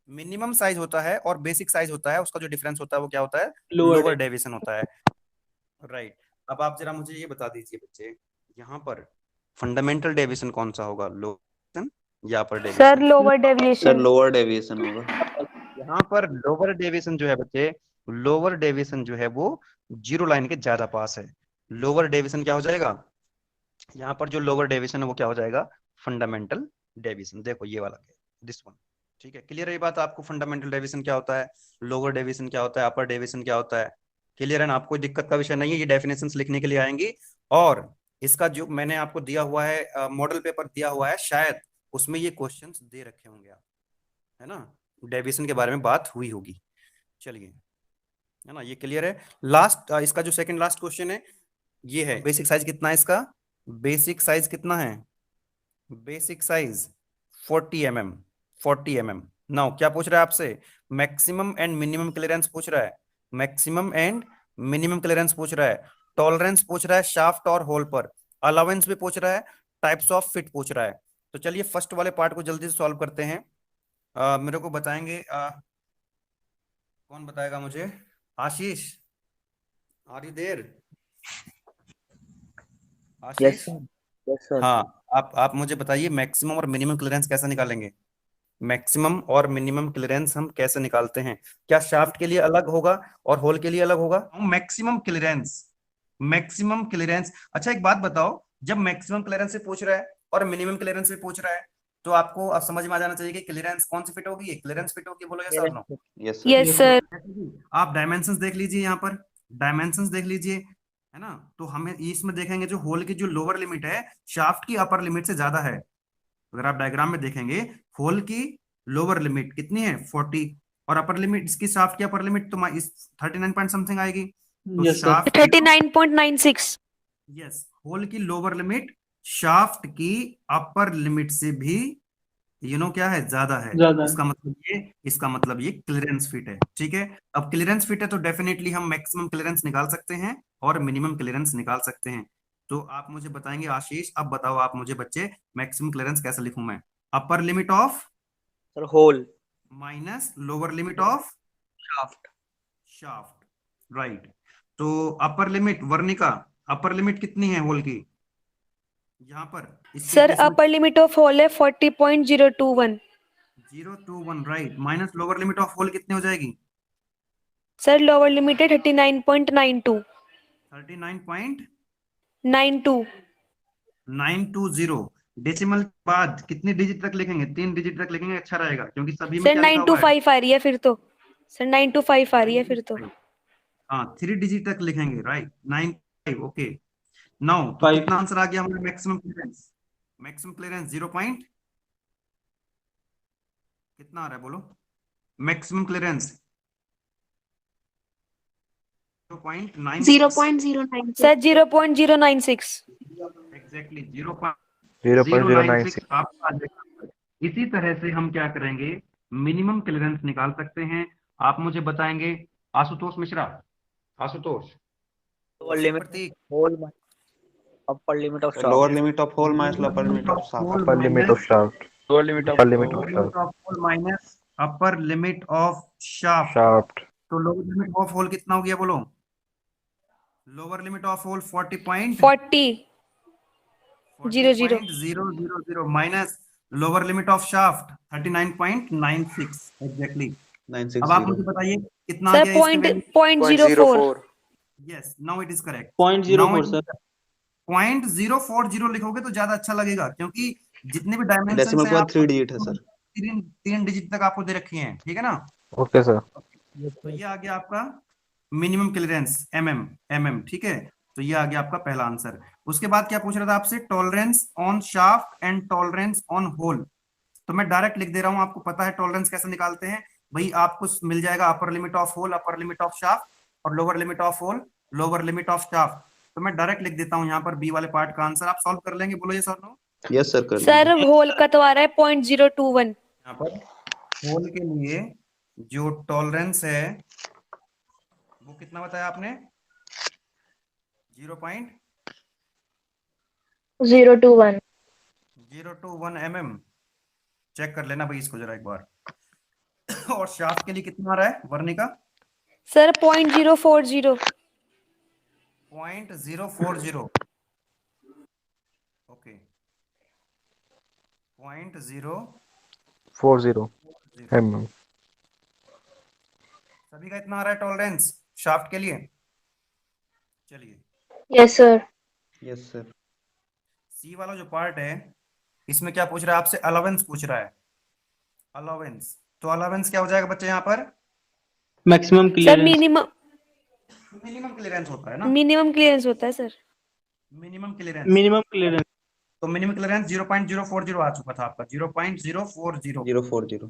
मिनिमम साइज होता है और बेसिक साइज होता है, उसका जो डिफरेंस होता है वो क्या होता है, लोअर डेविएशन होता है। राइट। अब आप जरा मुझे ये बता दीजिए बच्चे, यहाँ पर फंडामेंटल डेविएशन कौन सा होगा, लोअर या upper deviation? Sir lower sir deviation. Lower deviation होगा। यहाँ पर लोअर डेविएशन जो है बच्चे, लोअर डेविएशन जो है वो जीरो लाइन के ज्यादा पास है। लोअर डेविएशन क्या हो जाएगा, यहाँ पर जो लोअर डेविएशन है वो क्या हो जाएगा, फंडामेंटल डेविएशन। देखो ये वाला दिस वन। ठीक है, क्लियर है ये बात आपको, फंडामेंटल डेविएशन क्या होता है, लोअर डेविएशन क्या होता है, अपर डेविएशन क्या होता है? क्लियर है ना, आपको दिक्कत का विषय नहीं है, ये डेफिनेशंस लिखने के लिए आएंगी। और इसका जो मैंने आपको दिया हुआ है मॉडल पेपर दिया हुआ है, शायद उसमें ये क्वेश्चंस दे रखे होंगे आप, है ना, डेविएशन के बारे में बात हुई होगी। चलिए, है ना, ये क्लियर है। लास्ट इसका जो सेकंड लास्ट क्वेश्चन है ये है, बेसिक साइज कितना है इसका, बेसिक साइज कितना है, बेसिक साइज 40 mm। नाउ क्या पूछ रहा है आपसे, मैक्सिमम एंड मिनिमम क्लियरेंस पूछ रहा है, मैक्सिमम एंड मिनिमम क्लियरेंस पूछ रहा है, टॉलरेंस पूछ रहा है शाफ्ट और होल पर, अलाउंस भी पूछ रहा है, टाइप्स ऑफ फिट पूछ रहा है। तो चलिए फर्स्ट वाले पार्ट को जल्दी से सॉल्व करते हैं। मेरे को बताएंगे, कौन बताएगा मुझे, Ashish, are you there? Ashish? Yes sir. हाँ, आप मुझे बताइए मैक्सिमम और मिनिमम क्लियरेंस कैसे निकालेंगे, मैक्सिमम और मिनिमम क्लियरेंस हम कैसे निकालते हैं? क्या शाफ्ट के लिए अलग होगा और होल के लिए अलग होगा? मैक्सिमम क्लियरेंस, अच्छा एक बात बताओ, जब मैक्सिमम क्लियरेंस से पूछ रहा है और मिनिमम क्लियरेंस से पूछ रहा है, तो आपको अब समझ में आ जाना चाहिए कि क्लियरेंस कौन सी फिट होगी, क्लियरेंस फिट होगी, बोलो यस और no? Yes sir. Yes sir. आप डायमेंशंस देख लीजिए, यहाँ पर डायमेंशंस देख लीजिए, है ना। तो हमें इसमें देखेंगे जो होल की जो लोअर लिमिट है शाफ्ट की अपर लिमिट से ज्यादा है। अगर आप डायग्राम में देखेंगे, होल की लोअर लिमिट कितनी है 40, और अपर लिमिट इसकी शाफ्ट की अपर लिमिट तो 39 पॉइंट समथिंग आएगी। तो शाफ्ट 39.96। यस, होल की लोअर लिमिट शाफ्ट की अपर लिमिट से भी क्या है, ज्यादा है। इसका मतलब ये क्लियरेंस फिट है। ठीक है, अब क्लियरेंस फिट है तो डेफिनेटली हम मैक्सिमम क्लियरेंस निकाल सकते हैं और मिनिमम क्लियरेंस निकाल सकते हैं। तो आप मुझे बताएंगे आशीष, अब बताओ आप मुझे बच्चे, मैक्सिमम क्लियरेंस कैसे लिखूं मैं, upper limit of sir hole minus lower limit of shaft. Right. तो upper limit, Varnika, upper limit कितनी है होल की? यहाँ पर इसके सर केस में अपर लिमिट ऑफ होल है 40.021। 021 right, minus lower limit of hole कितनी हो जाएगी? सर लोअर लिमिट है 39.92। 39.920। 92। डेसिमल के बाद कितनी डिजिट तक लिखेंगे? 3 डिजिट तक लिखेंगे, अच्छा रहेगा, क्योंकि सभी में सर क्या लिखा हुआ है? 925 आ रही है फिर तो। सर 925 आ रही है फिर तो। हाँ 3 डिजिट तक लिखेंगे राइट, 9 ओके। नाउ तो 5 कितना आंसर आ गया हमारा? Maximum clearance, maximum clearance 0 point कितना आ रहा है बोलो? Maximum clearance 0.9 0.096. सर 0.096। एग्जैक्टली 0.096 0.096 आपका आ जाएगा। इसी तरह से हम क्या करेंगे, मिनिमम क्लियरेंस निकाल सकते हैं। आप मुझे बताएंगे Ashutosh Mishra, Ashutosh Lower limit of Prateek, hole minus upper limit of shaft. lower limit of hole minus upper limit of shaft. upper limit of shaft. Lower limit of Upper limit of lower limit shaft. of hole minus upper limit of shaft। Shaft. तो लोअर लिमिट ऑफ होल कितना हो गया बोलो? Lower limit of hole 40.000 minus lower limit of shaft 39.96 exactly. अब आप मुझे 960. बताइए कितना आ सर गया इसकी value? 0.04। Yes now it is correct. 0.04 sir. 0.040 लिखोगे तो ज्यादा अच्छा लगेगा, क्योंकि जितने भी डायमेंशन डेसिमल हैं के बाद आप 3 डिजिट है सर। तीन डिजिट तक आपको दे रखी हैं, ठीक है ना? Okay, sir. तो ये आ गया आपका मिनिमम क्लियरेंस एमएम, ठीक है। तो ये आ गया आपका पहला आंसर। उसके बाद क्या पूछ रहा था आपसे? Tolerance on shaft and tolerance on hole. तो मैं डायरेक्ट लिख दे रहा हूं, आपको पता है टॉलरेंस कैसे निकालते हैं भाई। आपको मिल जाएगा upper limit of hole, upper limit of shaft, और lower limit of hole, lower limit of shaft. तो मैं डायरेक्ट लिख देता हूं यहाँ पर बी वाले पार्ट का आंसर। आप सॉल्व कर लेंगे? बोलो ये सर नो। यस सर कर सर लेंगे। होल का तो आ रहा है 0.021। यहाँ पर होल के लिए जो टॉलरेंस है वो कितना बताया आपने? 021. 0.021 mm। चेक कर लेना भाई इसको जरा एक बार। और शाफ्ट के लिए कितना आ रहा है वर्निका? सर 0.040। 0.040 okay, 0.040 mm. सभी का इतना आ रहा है टॉलरेंस शाफ्ट के लिए? चलिए Yes, sir. Yes sir. C वाला जो पार्ट है इसमें क्या पूछ रहा है आपसे? अलावेंस पूछ रहा है, अलावेंस। तो अलावेंस क्या हो जाएगा बच्चे यहाँ पर? Maximum sir clearance. Minimum clearance होता है ना, मिनिमम क्लियरेंस होता है sir. Minimum clearance. Minimum clearance. तो मिनिमम क्लियरेंस 0.040 आ चुका था आपका, 0.040। 040।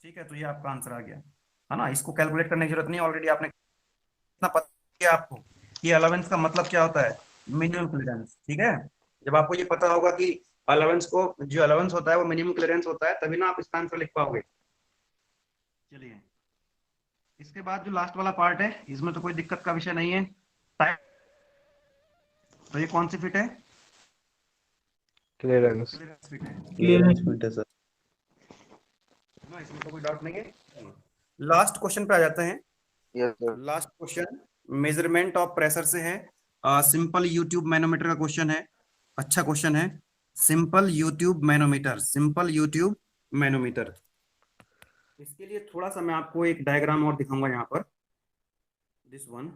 ठीक है, तो ये आपका आंसर आ गया है ना। इसको कैलकुलेट करने की जरूरत नहीं, ऑलरेडी आपने इतना पता है आपको कि अलावेंस का मतलब क्या होता है, मिनिमम क्लियरेंस। ठीक है, जब आपको ये पता होगा कि अलावेंस को, जो अलावेंस होता है वो मिनिमम क्लियरेंस होता है, तभी ना आप इसका आंसर लिख पाओगे। चलिए इसके बाद जो लास्ट वाला पार्ट है इसमें तो कोई दिक्कत का विषय नहीं है। तो ये कौन सी फिट है? Clearance. क्लियरेंस फिट है क्लियरेंस। मिनट है सर। ना, इसमें तो कोई डाउट नहीं है। लास्ट क्वेश्चन पे आ जाते हैं। Yes, sir. Last question measurement of pressure से है। सिंपल यूट्यूब मैनोमीटर का क्वेश्चन है, अच्छा क्वेश्चन है। Simple U tube manometer, simple U tube manometer. इसके लिए थोड़ा सा मैं आपको एक डायग्राम और दिखाऊंगा यहाँ पर, दिस वन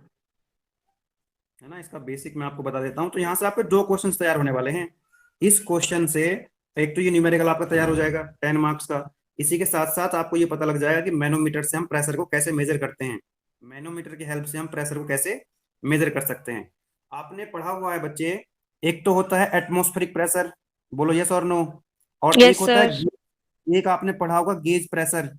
है ना। इसका बेसिक मैं आपको बता देता हूँ। तो यहाँ से आपके दो क्वेश्चंस तैयार होने वाले हैं। इस क्वेश्चन से एक तो ये न्यूमेरिकल आपका तैयार हो जाएगा 10 मार्क्स का। इसी के साथ साथ आपको ये पता लग जाएगा कि मैनोमीटर से हम प्रेशर को कैसे मेजर करते हैं, मैनोमीटर की हेल्प से हम प्रेशर को कैसे मेजर कर सकते हैं। आपने पढ़ा हुआ है बच्चे, एक तो होता है एटमॉस्फेरिक प्रेशर, बोलो यस और नो, और Yes, एक होता है sir. एक आपने पढ़ा होगा गेज प्रेशर,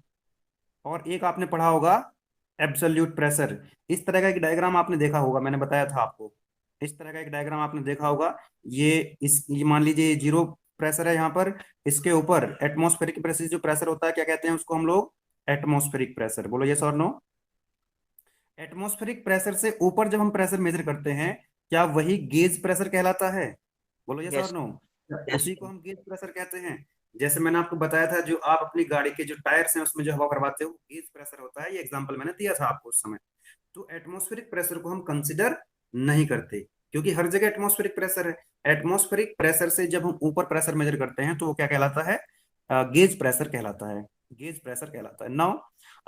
और एक आपने पढ़ा होगा एब्सोल्यूट प्रेशर। इस तरह का एक डायग्राम आपने देखा होगा, मैंने बताया था आपको। इस तरह का एक डायग्राम आपने देखा होगा। ये मान लीजिए जीरो प्रेशर है यहाँ पर, इसके ऊपर एटमॉस्फेरिक प्रेशर जो प्रेशर होता है क्या कहते हैं उसको हम लोग? Atmospheric pressure. बोलो यस और नो। एटमॉस्फेरिक प्रेशर से ऊपर जब हम प्रेशर मेजर करते हैं, क्या वही गेज प्रेशर कहलाता है? बोलो यस और Yes. नो। उसी को हम गेज प्रेशर कहते हैं। जैसे मैंने आपको बताया था, जो आप अपनी गाड़ी के जो टायर्स हैं उसमें जो हवा भरवाते हो, गेज प्रेशर होता है। ये एग्जांपल मैंने दिया था आपको उस समय। तो एटमॉस्फेरिक प्रेशर को हम कंसिडर नहीं करते, क्योंकि हर जगह एटमॉस्फेरिक प्रेशर है। एटमॉस्फेरिक प्रेशर से जब हम ऊपर प्रेशर मेजर करते हैं तो वो क्या कहलाता है? गेज प्रेशर कहलाता है। गेज प्रेशर कहलाता है। नाउ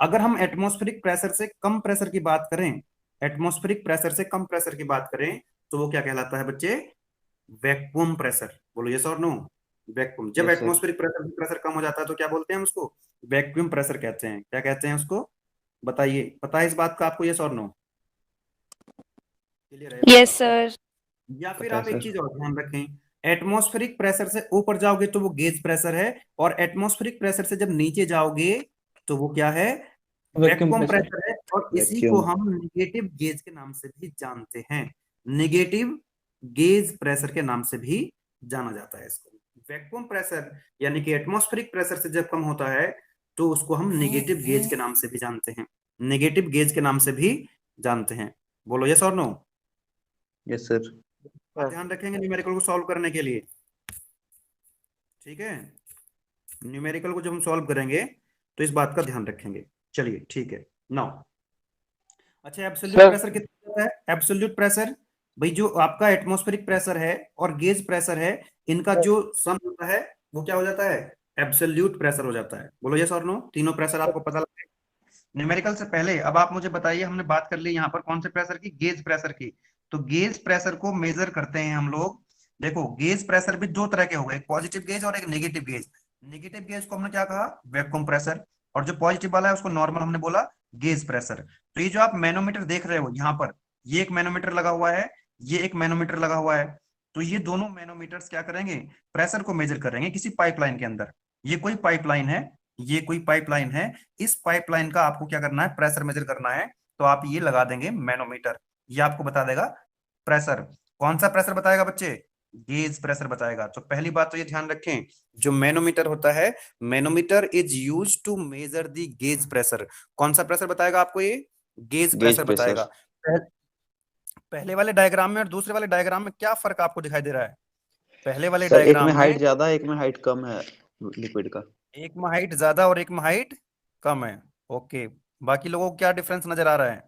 अगर हम एटमॉस्फेरिक प्रेशर से कम प्रेशर की बात करें, एटमॉस्फेरिक प्रेशर से कम प्रेशर की बात करें तो वो क्या कहलाता है बच्चे? Vacuum pressure. बोलो यस और नो? वैक्यूम। जब Yes, sir. एटमॉस्फेरिक प्रेशर कम हो जाता है तो क्या बोलते हैं हम उसको? वैक्यूम प्रेशर कहते हैं। क्या कहते हैं उसको? बताइए, पता है इस बात का आपको? यस और नो? क्लियर है ये बात यस आपको? सर। या फिर पता है, आप एक सर। चीज और ध्यान रखें, एटमॉस्फेरिक प्रेशर से ऊपर जाओगे तो वो गेज प्रेशर है, और एटमॉस्फेरिक प्रेशर से जब नीचे जाओगे तो वो क्या है? Vacuum vacuum pressure. प्रेशर है। और इसी को Vacuum. हम निगेटिव गेज के नाम से भी जानते हैं। निगेटिव गेज प्रेशर के नाम से भी जाना जाता है इसको। वैक्यूम प्रेशर यानी कि एटमॉस्फेरिक प्रेशर से जब कम होता है तो उसको हम निगेटिव गेज के नाम से भी जानते हैं। निगेटिव गेज के नाम से भी जानते हैं। बोलो यस और नो? Yes, sir. ध्यान रखेंगे न्यूमेरिकल को सॉल्व करने के लिए। ठीक है, न्यूमेरिकल को जब हम सॉल्व करेंगे तो इस बात का ध्यान रखेंगे। चलिए ठीक है। नाउ अच्छा, एब्सोल्यूट Sir. प्रेशर कितना होता है? एब्सोल्यूट प्रेशर भाई जो आपका एटमॉस्फेरिक प्रेशर है और गेज प्रेशर है, इनका जो सम होता है वो क्या हो जाता है? एब्सोल्यूट प्रेशर हो जाता है। बोलो यस और नो? तीनों प्रेशर आपको पता लगे न्यूमेरिकल से पहले। अब आप मुझे बताइए, हमने बात कर ली यहाँ पर कौन से प्रेशर की? गेज प्रेशर की। तो गेज प्रेशर को मेजर करते हैं हम लोग। देखो गेज प्रेशर भी दो तरह के हो गए, एक पॉजिटिव गेज और एक नेगेटिव गेज। नेगेटिव गेज को हमने क्या कहा? Vacuum pressure. और जो पॉजिटिव वाला है उसको नॉर्मल हमने बोला गेज प्रेशर। तो ये जो आप मैनोमीटर देख रहे हो यहाँ पर, ये एक मैनोमीटर लगा हुआ है, ये एक मैनोमीटर लगा हुआ है। तो ये दोनों मैनोमीटर्स क्या करेंगे? प्रेशर को मेजर करेंगे किसी पाइपलाइन के अंदर। ये कोई पाइपलाइन है, ये कोई पाइपलाइन है। इस पाइपलाइन का आपको क्या करना है? प्रेशर मेजर करना है। तो आप ये लगा देंगे मैनोमीटर, ये आपको बता देगा प्रेशर। कौन सा प्रेशर बताएगा बच्चे? गेज प्रेशर बताएगा। तो पहली बात तो ये ध्यान रखें, जो मैनोमीटर होता है, manometer is used to measure the gauge pressure. कौन सा प्रेशर बताएगा आपको? ये गेज Gauge प्रेशर pressure. बताएगा। पहले वाले डायग्राम में और दूसरे वाले डायग्राम में क्या फर्क आपको दिखाई दे रहा है? पहले वाले सर एक में डायग्राम हाइट में ज्यादा, एक में हाइट कम है लिक्विड का। एक में हाइट ज्यादा और एक में हाइट कम है। ओके, बाकी लोगों को क्या डिफरेंस नजर आ रहा है?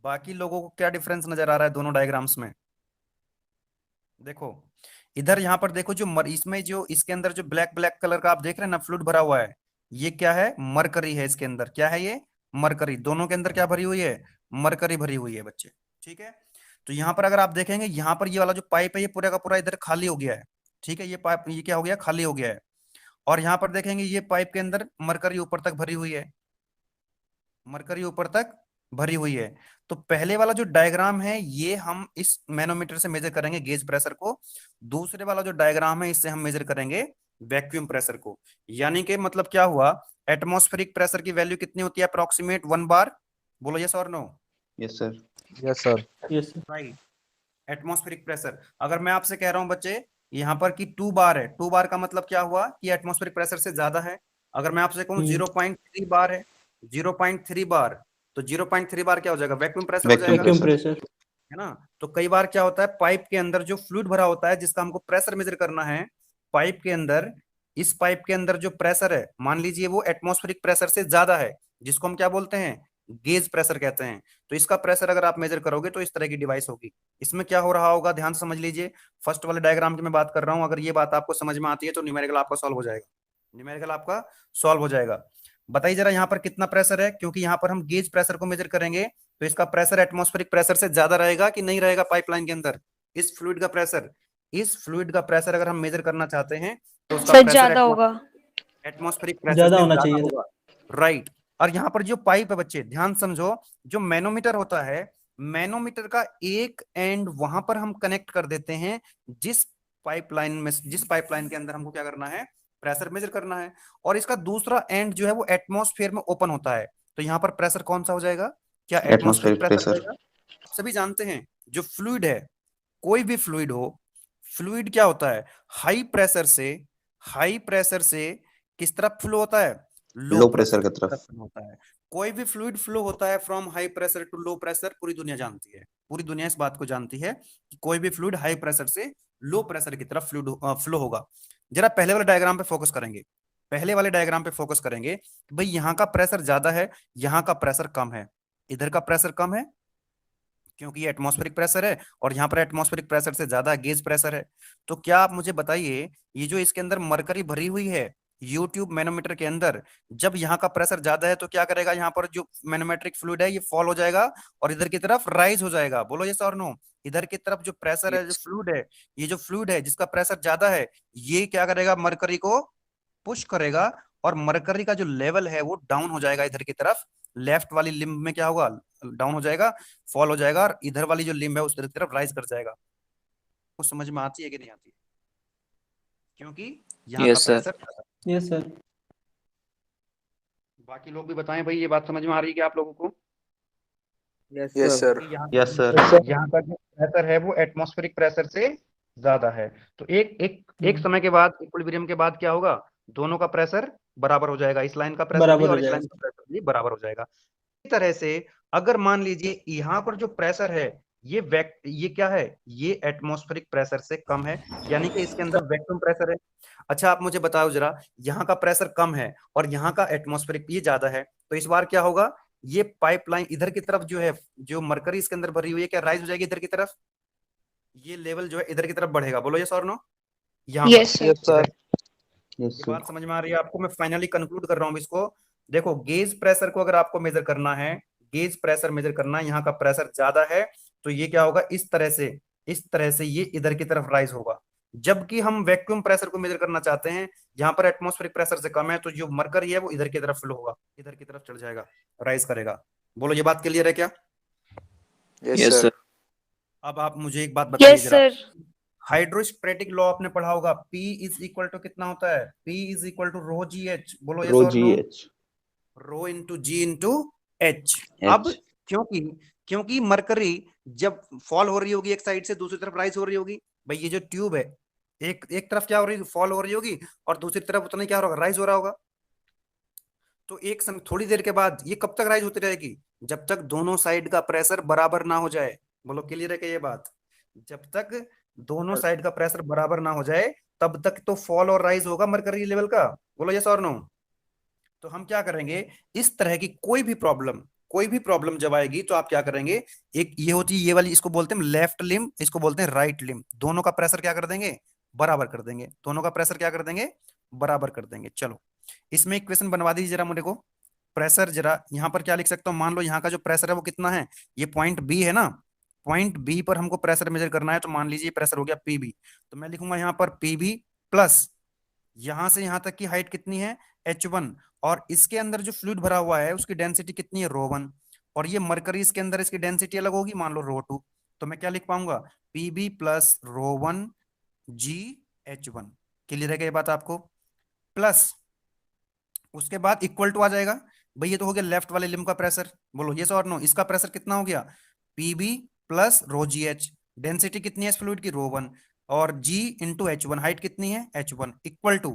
बाकी लोगों को क्या डिफरेंस नजर आ रहा है दोनों डायग्राम्स में? देखो इधर यहाँ पर देखो, जो इसमें जो इसके अंदर जो ब्लैक ब्लैक कलर का आप देख रहे हैं ना, फ्लूइड भरा हुआ है, ये क्या है? मरकरी है। इसके अंदर क्या है? ये मरकरी। दोनों के अंदर क्या भरी हुई है? मरकरी भरी हुई है बच्चे। ठीक है, तो यहाँ पर अगर आप देखेंगे, यहाँ पर ये वाला जो पाइप है ये पूरा का पूरा इधर खाली हो गया है। ठीक है, ये पाइप ये क्या हो गया? खाली हो गया है। और यहाँ पर देखेंगे ये पाइप के अंदर मरकरी ऊपर तक भरी हुई है, मरकरी ऊपर तक भरी हुई है। तो पहले वाला जो डायग्राम है ये हम इस मैनोमीटर से मेजर करेंगे गेज प्रेशर को। दूसरे वाला जो डायग्राम है इससे हम मेजर करेंगे वैक्यूम प्रेशर को। यानी कि मतलब क्या हुआ? एटमॉस्फेरिक प्रेशर की वैल्यू कितनी होती है अप्रोक्सीमेट 1 बार? बोलो यस और no? Yes sir. Yes sir. Yes right. Atmospheric pressure अगर मैं आपसे कह रहा हूं बच्चे यहाँ पर कि 2 बार है, 2 बार का मतलब क्या हुआ? कि एटमॉस्फेरिक प्रेशर से ज्यादा है। अगर मैं आपसे कहूँ 0.3 बार है, 0.3 बार, तो 0.3 बार क्या हो जाएगा? वैक्यूम प्रेशर हो जाएगा, वैक्यूम प्रेशर। है ना? तो कई बार क्या होता है, पाइप के अंदर जो फ्लूइड भरा होता है जिसका हमको प्रेशर मेजर करना है, पाइप के अंदर, इस पाइप के अंदर जो प्रेशर है मान लीजिए वो एटमॉस्फेरिक प्रेशर से ज्यादा है, जिसको हम क्या बोलते हैं? गेज प्रेशर कहते हैं। तो इसका प्रेशर अगर आप मेजर करोगे तो इस तरह की डिवाइस होगी। इसमें क्या हो रहा होगा ध्यान से समझ लीजिए। फर्स्ट वाले डायग्राम की मैं बात कर रहा हूं, अगर ये बात आपको समझ में आती है तो न्यूमेरिकल आपका सॉल्व हो जाएगा। न्यूमेरिकल आपका सॉल्व हो जाएगा। बताइए जरा यहाँ पर कितना प्रेशर है, क्योंकि यहाँ पर हम गेज प्रेशर को मेजर करेंगे तो इसका प्रेशर एटमॉस्फेरिक प्रेशर से ज्यादा रहेगा कि नहीं रहेगा? पाइपलाइन के अंदर इस फ्लूइड का प्रेशर, इस फ्लूइड का प्रेशर अगर हम मेजर करना चाहते हैं तो उसका सर प्रेशर ज्यादा होगा। एटमॉस्फेरिक प्रेशर ज्यादा से होना ज्यादा चाहिए। होगा। राइट। और यहाँ पर जो पाइप है बच्चे ध्यान समझो, जो मैनोमीटर होता है, मैनोमीटर का एक एंड वहां पर हम कनेक्ट कर देते हैं जिस पाइपलाइन में, जिस पाइपलाइन के अंदर हमको क्या करना है? प्रेशर मेजर करना है। और इसका दूसरा एंड जो है वो एटमॉस्फेयर में ओपन होता है। तो यहाँ पर प्रेशर कौन सा हो जाएगा? क्या एटमॉस्फेरिक Atmospheric प्रेशर pressure. रहेगा? सभी जानते हैं जो फ्लूइड है, कोई भी फ्लूइड हो, फ्लूइड क्या होता है? हाई प्रेशर से, हाई प्रेशर से किस तरफ फ्लो होता है? लो लो प्रेशर प्रेशर की की तरफ। तरफ होता है। कोई भी फ्लूइड फ्लो होता है from high pressure to low pressure, पूरी दुनिया जानती है, पूरी दुनिया इस बात को जानती है कि कोई भी फ्लूइड हाई प्रेशर से लो प्रेशर की तरफ फ्लो होगा। जरा पहले वाले डायग्राम पे फोकस करेंगे, पहले वाले डायग्राम पे फोकस करेंगे। भाई यहाँ का प्रेशर ज्यादा है, यहाँ का प्रेशर कम है, इधर का प्रेशर कम है, क्योंकि ये एटमॉस्फेरिक प्रेशर है और यहाँ पर एटमॉस्फेरिक प्रेशर से ज्यादा गेज प्रेशर है। तो क्या आप मुझे बताइए, ये जो इसके अंदर मरकरी भरी हुई है यूट्यूब मैनोमीटर के अंदर, जब यहाँ का प्रेशर ज्यादा है तो क्या करेगा, यहाँ पर जो मैनोमेट्रिक फ्लूइड है ये फॉल हो जाएगा और इधर की तरफ राइज हो जाएगा। बोलो यस और नो। इधर की तरफ जो प्रेशर है, जो फ्लूइड है, ये जो फ्लूइड है जिसका प्रेशर ज्यादा है, ये क्या करेगा, मरकरी को पुश करेगा और मरकरी का जो लेवल है वो डाउन हो जाएगा इधर की तरफ। लेफ्ट वाली लिम्ब में क्या होगा, डाउन हो जाएगा, फॉल हो जाएगा, और इधर वाली जो लिम्ब है उस तरफ राइज कर जाएगा। वो समझ में आती है कि नहीं आती है? क्योंकि यहाँ का Yes, sir. Pressure. Yes sir. बाकी लोग भी बताएं भाई, ये बात समझ में आ रही है कि आप लोगों को? Yes, sir. क्योंकि यहाँ Yes, sir. यहाँ का जो प्रेशर है वो एटमॉस्फेरिक प्रेशर से ज्यादा है। तो एक समय के बाद, इक्विलिब्रियम के बाद क्या होगा, दोनों का प्रेशर बराबर हो जाएगा। इस लाइन का प्रेशर बराबर भी हो और इस जाएगा। लाइन का प्रेशर भी बराबर हो जाएगा। इसी तरह से अगर मान लीजिए यहाँ पर जो प्रेशर है ये क्या है, ये एटमॉस्फेरिक प्रेशर से कम है, यानी कि इसके अंदर वैक्यूम प्रेशर है। अच्छा आप मुझे बताओ जरा, यहाँ का प्रेशर कम है और यहाँ का एटमॉस्फेरिक ये ज्यादा है, तो इस बार क्या होगा, ये पाइपलाइन इधर की तरफ जो है, जो मरकरी इसके अंदर भरी हुई है, क्या राइज हो जाएगी इधर की तरफ, ये लेवल जो है इधर की तरफ बढ़ेगा। बोलो यस और नो। यहाँ Yes, पर sir. Yes, ये sir. बात समझ में आ रही है आपको? मैं फाइनली कंक्लूड कर रहा हूँ इसको। देखो, गेज प्रेशर को अगर आपको मेजर करना है, गेज प्रेशर मेजर करना है, यहाँ का प्रेशर ज्यादा है तो ये क्या होगा, इस तरह से ये इधर की तरफ राइज होगा। जबकि हम वैक्यूम प्रेशर को मेजर करना चाहते हैं, यहाँ पर एटमॉस्फेरिक प्रेशर से कम है, तो जो मरकरी है वो इधर की तरफ फ्लो होगा, इधर की तरफ चढ़ जाएगा, राइज करेगा। बोलो ये बात क्लियर है क्या? Yes, sir. अब आप मुझे एक बात बताइए यस जरा, सर। हाइड्रोस्टैटिक लॉ आपने पढ़ा होगा, P इज इक्वल टू कितना होता है, P is equal to rho G H. बोलो यस Rho और no. GH. Rho into G into H. अब क्योंकि मरकरी जब फॉल हो रही होगी एक साइड से, दूसरी तरफ राइज हो रही होगी। भाई ये जो ट्यूब है, एक तरफ क्या हो रही, फॉल हो रही होगी, और दूसरी तरफ उतना क्या होगा, राइज हो रहा होगा। तो एक समय थोड़ी देर के बाद ये कब तक राइज होती रहेगी, जब तक दोनों साइड का प्रेशर बराबर ना हो जाए। बोलो क्लियर है क्या ये बात? जब तक दोनों साइड का प्रेशर बराबर ना हो जाए तब तक तो फॉल और राइज होगा मरकरी लेवल का। बोलो यस और नो। तो हम क्या करेंगे, इस तरह की कोई भी प्रॉब्लम जब आएगी तो आप क्या करेंगे, एक ये होती है ये वाली, इसको बोलते हैं लेफ्ट लिम्ब, इसको बोलते हैं राइट लिम्ब, दोनों का प्रेशर क्या कर देंगे, बराबर कर देंगे। दोनों का प्रेशर क्या कर देंगे, बराबर कर देंगे। चलो इसमें एक क्वेश्चन बनवा दीजिए जरा मुझे को। प्रेशर जरा यहाँ पर क्या लिख सकता हूँ, मान लो यहाँ का जो प्रेशर है वो कितना है, ये पॉइंट बी है ना, पॉइंट बी पर हमको प्रेशर मेजर करना है, तो मान लीजिए प्रेशर हो गया पीबी, तो मैं लिखूंगा यहाँ पर पीबी प्लस यहां से यहां तक की हाइट कितनी है, H1, और इसके अंदर जो फ्लूइड भरा हुआ है उसकी डेंसिटी कितनी है, रो1, और ये मरकरी इसके अंदर इसकी डेंसिटी अलग होगी, मान लो रो2, तो मैं क्या लिख पाऊंगा, पीबी प्लस रो1 जी H1। क्लियर है क्या ये बात आपको? प्लस उसके बाद इक्वल टू आ जाएगा, भाई ये तो हो गया लेफ्ट वाले लिम्ब का प्रेशर। बोलो यस और नो। इसका प्रेशर कितना हो गया, PB plus rho G H, density कितनी है इस फ्लूइड की, रो1, और जी इंटू H1, हाइट कितनी है H1, इक्वल टू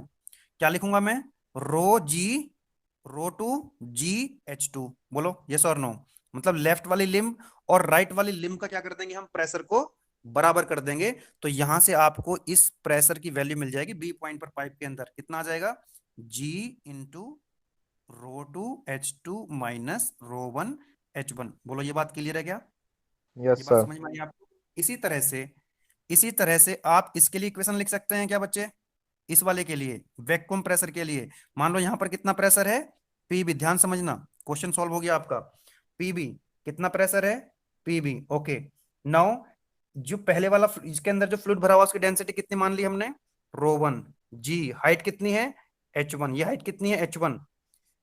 क्या लिखूंगा मैं, रो जी रो टू जी H2। बोलो यस और नो। मतलब लेफ्ट वाली लिम्ब और राइट वाली लिम्ब का क्या कर देंगे हम, प्रेशर को बराबर कर देंगे। तो यहां से आपको इस प्रेशर की वैल्यू मिल जाएगी बी पॉइंट पर पाइप के अंदर, कितना आ जाएगा, जी इंटू रो2 H2 माइनस रो1 H1। बोलो ये बात क्लियर है क्या? यस ये बात सर। समझ में आई आपको? इसी तरह से आप इसके लिए इक्वेशन लिख सकते हैं क्या बच्चे, इस वाले के लिए, वैक्यूम प्रेशर के लिए। मान लो यहाँ पर कितना प्रेशर है, पीबी, ध्यान समझना, क्वेश्चन सॉल्व हो गया आपका। पीबी कितना प्रेशर है, पीबी, ओके। नाउ जो पहले वाला इसके अंदर जो फ्लूइड भरा हुआ उसकी डेंसिटी कितनी मान ली हमने, रो1 जी, हाइट कितनी है H1, ये हाइट कितनी है H1।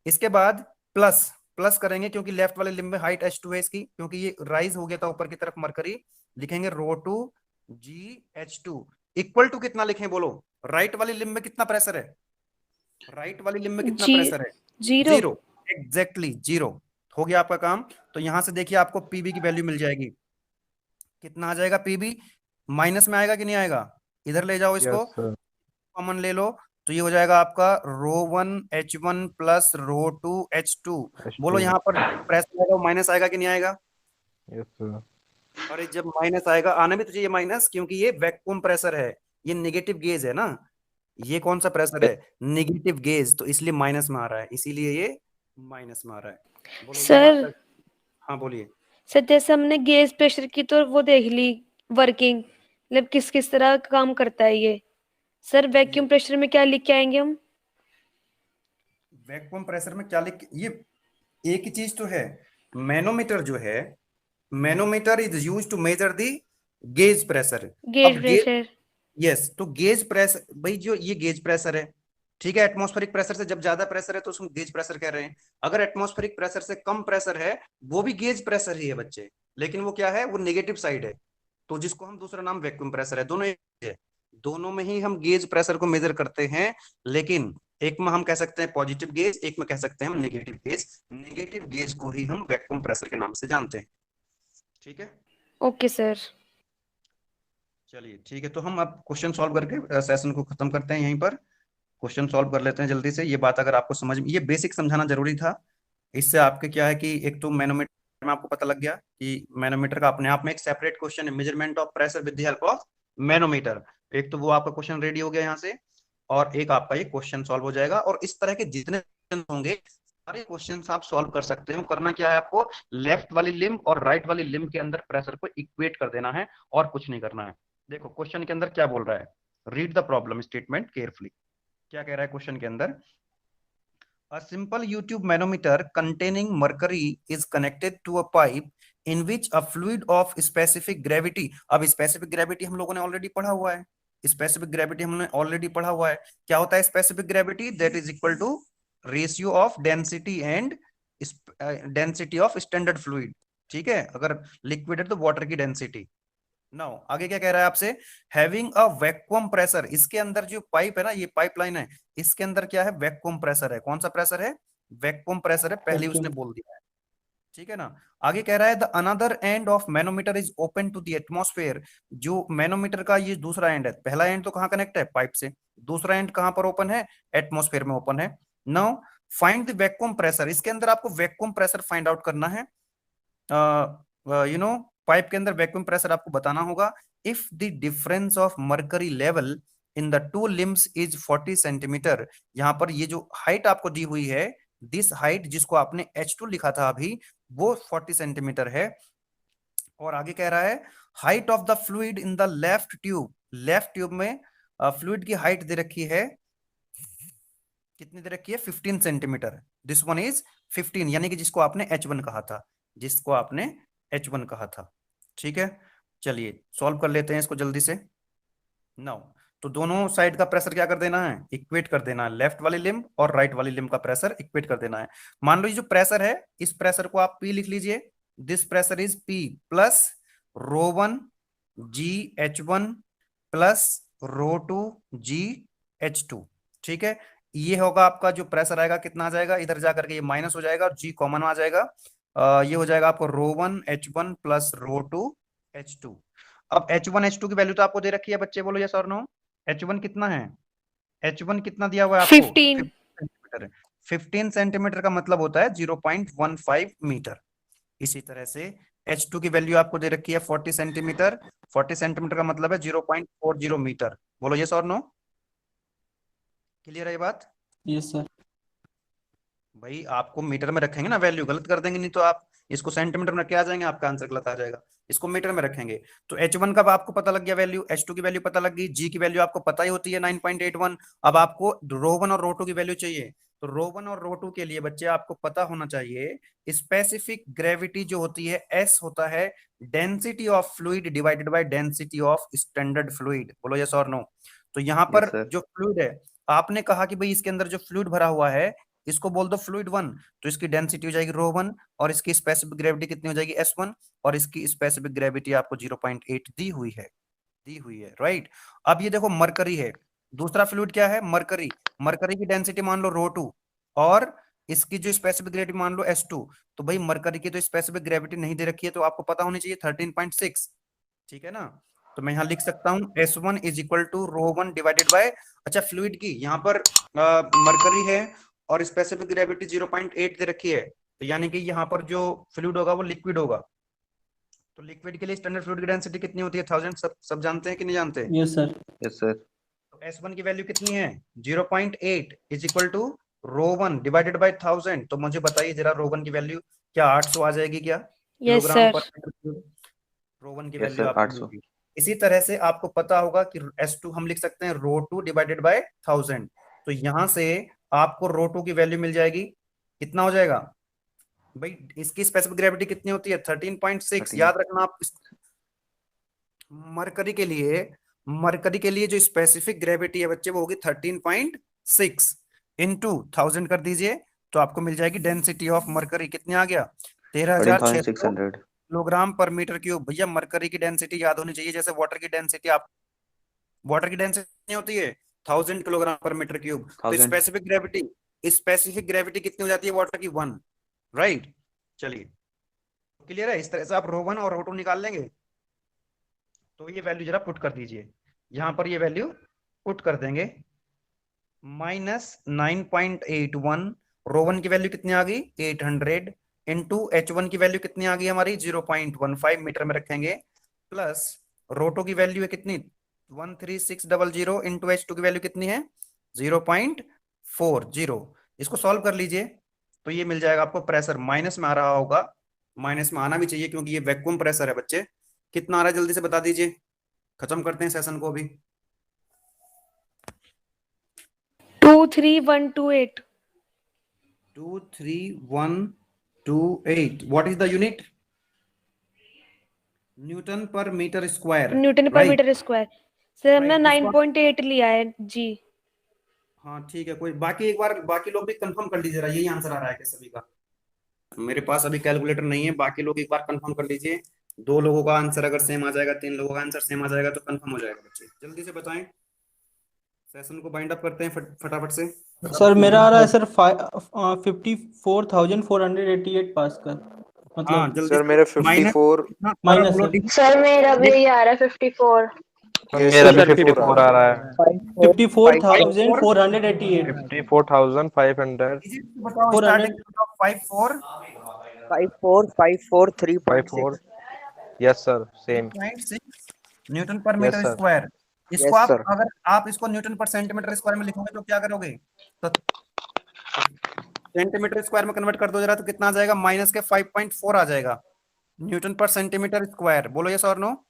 इसके बाद प्लस प्लस करेंगे क्योंकि लेफ्ट वाले लिम्ब में हाइट H2 है इसकी, क्योंकि ये राइज हो गया था ऊपर की तरफ मरकरी, लिखेंगे रो2 जी H2 इक्वल टू कितना लिखें, बोलो राइट वाली लिम्ब में कितना प्रेशर है, राइट वाली लिम्ब में कितना प्रेशर है, जीरो। Zero, exactly zero. हो गया आपका काम। तो यहां से देखिए आपको पीबी की वैल्यू मिल जाएगी, कितना आ जाएगा, पीबी माइनस में आएगा कि नहीं आएगा, इधर ले जाओ इसको, यस सर। कॉमन ले लो, तो ये हो जाएगा आपका रो1 H1 प्लस रो2 H2। बोलो यहाँ पर प्रेशर आएगा वो माइनस आएगा कि नहीं आएगा? Yes sir. अरे जब माइनस आएगा, आने भी तो चाहिए माइनस, क्योंकि ये वैक्यूम प्रेशर है, ये नेगेटिव गेज है ना, ये कौन सा प्रेशर है, नेगेटिव गेज, तो इसलिए माइनस में आ रहा है, इसीलिए ये माइनस में आ रहा है। बोलो ये सर बात हाँ बोलिए। सर जैसे हमने गेज प्रेशर की तो वो देख ली वर्किंग, मतलब किस किस तरह काम करता है ये। सर वैक्यूम प्रेशर में क्या लिख के आएंगे हम? वैक्यूम प्रेशर में क्या लिख, ये एक ही चीज तो है, मैनोमीटर जो है, manometer is use to measure the gauge pressure. Gauge अब प्रेशर। यस, तो गेज प्रेशर भाई, जो ये गेज प्रेशर है, ठीक है, एटमॉस्फेरिक प्रेशर से जब ज्यादा प्रेशर है तो उसको गेज प्रेशर कह रहे हैं। अगर एटमॉस्फेरिक प्रेशर से कम प्रेशर है वो भी गेज प्रेशर ही है बच्चे, लेकिन वो क्या है, वो नेगेटिव साइड है, तो जिसको हम दूसरा नाम वैक्यूम प्रेशर है। दोनों एक है, दोनों में ही हम गेज प्रेशर को मेजर करते हैं, लेकिन एक में हम कह सकते हैं पॉजिटिव गेज, एक में कह सकते हैं हम नेगेटिव गेज। नेगेटिव गेज को ही हम वैक्यूम प्रेशर के नाम से जानते हैं। ठीक है, ओके सर। चलिए ठीक है, तो हम अब क्वेश्चन सॉल्व करके सेशन को खत्म करते हैं यहीं पर। क्वेश्चन सॉल्व कर लेते हैं जल्दी से। ये बात अगर आपको समझ में, ये बेसिक समझाना जरूरी था, इससे आपके क्या है कि एक तो मैनोमीटर में आपको पता लग गया कि मैनोमीटर का अपने आप में एक सेपरेट क्वेश्चन है, measurement of pressure with the help of manometer. एक तो वो आपका क्वेश्चन रेडी हो गया यहाँ से, और एक आपका ये क्वेश्चन सॉल्व हो जाएगा। और इस तरह के जितने होंगे सारे क्वेश्चन आप सॉल्व कर सकते हो। करना क्या है आपको, लेफ्ट वाली लिम्ब और राइट वाली लिम्ब के अंदर प्रेशर को इक्वेट कर देना है, और कुछ नहीं करना है। देखो क्वेश्चन के अंदर क्या बोल रहा है, read the problem statement carefully. क्या कह रहा है क्वेश्चन के अंदर, A simple U-tube manometer containing mercury is connected to a pipe in which a fluid of specific gravity। अब specific gravity हम लोगों ने ऑलरेडी पढ़ा हुआ है, स्पेसिफिक ग्रेविटी हमने ऑलरेडी पढ़ा हुआ है। क्या होता है specific gravity, that is equal to ratio of density and density of standard fluid. ठीक है, अगर लिक्विड है तो वाटर की डेंसिटी। नाउ आगे क्या कह रहा है आपसे, हैविंग अ वैक्यूम प्रेशर। इसके अंदर जो पाइप है ना, ये पाइपलाइन है, इसके अंदर क्या है, वैक्यूम प्रेशर है। कौन सा प्रेशर है, वैक्यूम प्रेशर है, पहले उसने बोल दिया है। ठीक है ना, आगे कह रहा है the another end of manometer is open to the atmosphere. जो मैनोमीटर का ये दूसरा एंड है, पहला एंड तो कहाँ कनेक्ट है, पाइप से, दूसरा एंड कहाँ पर ओपन है, एटमॉस्फेयर में ओपन है। Now find the vacuum pressure. इसके अंदर आपको वैक्यूम प्रेशर फाइंड आउट करना है। यू नो पाइप के अंदर वैक्यूम प्रेशर आपको बताना होगा। If the difference of mercury level in the two limbs is 40 centimetre. यहाँ पर ये जो हाइट आपको दी हुई है, दिस हाइट जिसको आपने H2 लिखा था अभी, वो 40 सेंटीमीटर है। और आगे कह रहा है height of the fluid in the left tube. Left tube में फ्लूइड की हाइट दे रखी है, कितनी दे रखी है, 15 सेंटीमीटर। दिस वन इज 15, यानी कि जिसको आपने H1 कहा था, जिसको आपने H1 कहा था। ठीक है, चलिए सॉल्व कर लेते हैं इसको जल्दी से। नाउ तो दोनों साइड का प्रेशर क्या कर देना है, इक्वेट कर देना है। लेफ्ट वाली लिम्ब और राइट वाली लिम्ब का प्रेशर इक्वेट कर देना है। मान लो ये जो प्रेशर है, इस प्रेशर को आप P लिख लीजिए। This pressure is P plus ρ1 GH1 plus ρ2 GH2। ठीक है, ये होगा आपका जो प्रेशर आएगा, कितना आ जाएगा, इधर जाकर के ये माइनस हो जाएगा और G कॉमन आ जाएगा। ये हो जाएगा आपको ρ1 H1 प्लस ρ2 H2। अब H1 H2 की वैल्यू तो आपको दे रखी है बच्चे, बोलो यस और नो। H1 कितना है, H1 कितना दिया हुआ है आपको, 15 सेंटीमीटर। 15 सेंटीमीटर का मतलब होता है 0.15 मीटर। इसी तरह से H2 की वैल्यू आपको दे रखी है 40 सेंटीमीटर। 40 सेंटीमीटर का मतलब है 0.40 मीटर। बोलो यस और नो, क्लियर है ये बात। Yes sir. भाई आपको मीटर में रखेंगे ना वैल्यू, गलत कर देंगे नहीं तो आप इसको सेंटीमीटर में रख के आ जाएंगे, आपका आंसर गलत आ जाएगा। इसको मीटर में रखेंगे। तो H1 का आपको पता लग गया वैल्यू, H2 की वैल्यू पता लग गई, G की वैल्यू आपको पता ही होती है 9.81। अब आपको ρ1 और ρ2 की वैल्यू चाहिए। तो ρ1 और ρ2 के लिए बच्चे आपको पता होना चाहिए स्पेसिफिक ग्रेविटी जो होती है S होता है density of fluid divided by density of standard fluid. बोलो यस और नो। तो यहाँ पर जो फ्लूइड है, आपने कहा कि भाई इसके अंदर जो फ्लूइड भरा हुआ है इसको बोल दो फ्लूइड 1, तो इसकी डेंसिटी हो जाएगी ρ1 और इसकी स्पेसिफिक ग्रेविटी कितनी हो जाएगी S1, और इसकी स्पेसिफिक ग्रेविटी आपको 0.8 दी हुई है, राइट। अब ये देखो मरकरी है, दूसरा फ्लूइड क्या है, मरकरी। मरकरी की डेंसिटी मान लो ρ2 और इसकी जो स्पेसिफिक ग्रेविटी मान लो S2। तो भाई मरकरी की तो स्पेसिफिक ग्रेविटी नहीं दे रखी है, तो आपको पता होनी चाहिए 13.6। ठीक है ना, तो मैं यहाँ लिख सकता हूँ S1 is equal to ρ1 divided by, अच्छा फ्लूइड की यहाँ पर मरकरी है और स्पेसिफिक ग्रेविटी 0.8 दे रखी है, तो यानी कि यहाँ पर जो फ्लूइड होगा वो लिक्विड होगा। तो लिक्विड के लिए स्टैंडर्ड फ्लूइड की डेंसिटी कितनी होती है, 1000। सब जानते हैं कि नहीं जानते। Yes sir. Yes sir. तो S1 की वैल्यू कितनी है, 0.8 is equal to ρ1 divided by 1000। तो मुझे बताइए जरा ρ1 की वैल्यू क्या 800 आ जाएगी क्या, यस किलोग्राम सर। पर मीटर क्यूब रो वन की Yes, वैल्यू sir, आपको 800. मिलेगी। इसी तरह से आपको पता होगा कि S2 हम लिख सकते हैं रो टू डिवाइडेड बाय 1000। तो यहां से आपको रो टू की वैल्यू मिल जाएगी, कितना हो जाएगा भाई, इसकी स्पेसिफिक ग्रेविटी कितनी होती है 13.6। 13. याद रखना आप मरकरी के लिए जो स्पेसिफिक ग्रेविटी है बच्चे वो होगी 13.6 इंटू 1000 कर दीजिए, तो आपको मिल जाएगी डेंसिटी ऑफ मरकरी। कितनी आ गया 13,600 13,600. किलोग्राम पर मीटर क्यूब। भैया मरकरी की डेंसिटी याद होनी चाहिए, जैसे वाटर की डेंसिटी होती है 1000 किलोग्राम पर मीटर क्यूब। तो 1000. स्पेसिफिक ग्रेविटी कितनी हो जाती है वाटर की 1, राइट। चलिए क्लियर है, इस तरह से आप रो वन और रो टू निकाल लेंगे। तो ये वैल्यू जरा पुट कर दीजिए, यहां पर ये वैल्यू पुट कर देंगे, -9.81। रो वन की वैल्यू कितनी आ गई 800 इंटू H1 की वैल्यू कितनी आ गई हमारी 0.15 मीटर में रखेंगे, प्लस रोटो की वैल्यू है कितनी 13600 इंटू H2 की वैल्यू कितनी है 0.40। इसको सॉल्व कर लीजिए तो ये मिल जाएगा आपको। प्रेशर माइनस में आ रहा होगा, माइनस में आना भी चाहिए क्योंकि ये वैक्यूम प्रेशर है बच्चे। कितना आ रहा है जल्दी से बता दीजिए, खत्म करते हैं सेशन को अभी। 23128। 23128 what is the unit, Newton पर मीटर स्क्वायर, न्यूटन पर मीटर स्क्वायर। सर हमने Right, इसको- 9.8 लिया है जी। हाँ ठीक है, कोई बाकी एक बार बाकी लोग भी कंफर्म कर लीजिए, यही आंसर आ रहा है क्या सभी का। मेरे पास अभी कैलकुलेटर नहीं है, बाकी लोग एक बार कंफर्म कर लीजिए। 2 लोगों का आंसर अगर सेम आ जाएगा, 3 लोगों का आंसर सेम आ जाएगा तो कंफर्म हो जाएगा बच्चे। जल्दी से बताएं, सेशन को बाइंड अप करते हैं फटाफट से। सर मेरा आ रहा है सर 54,488 पास्कल, हाँ मतलब जल्दी सर मेरा माइनस 54। माइनस सर सर मेरा भी यही आ रहा है 54। मेरा भी 54 आ रहा है। 54,488 54,500 बताओ 400 starting 54 54,543.6। Yes sir same. 6 Newton पर Yes, मीटर sir. स्क्वायर। इसको Yes, आप sir. अगर आप इसको न्यूटन पर सेंटीमीटर स्क्वायर में लिखोगे तो क्या करोगे, तो सेंटीमीटर स्क्वायर में कन्वर्ट कर दो जरा, तो कितना आ जाएगा माइनस के 5.4 आ जाएगा न्यूटन पर सेंटीमीटर स्क्वायर। बोलो यस और नो।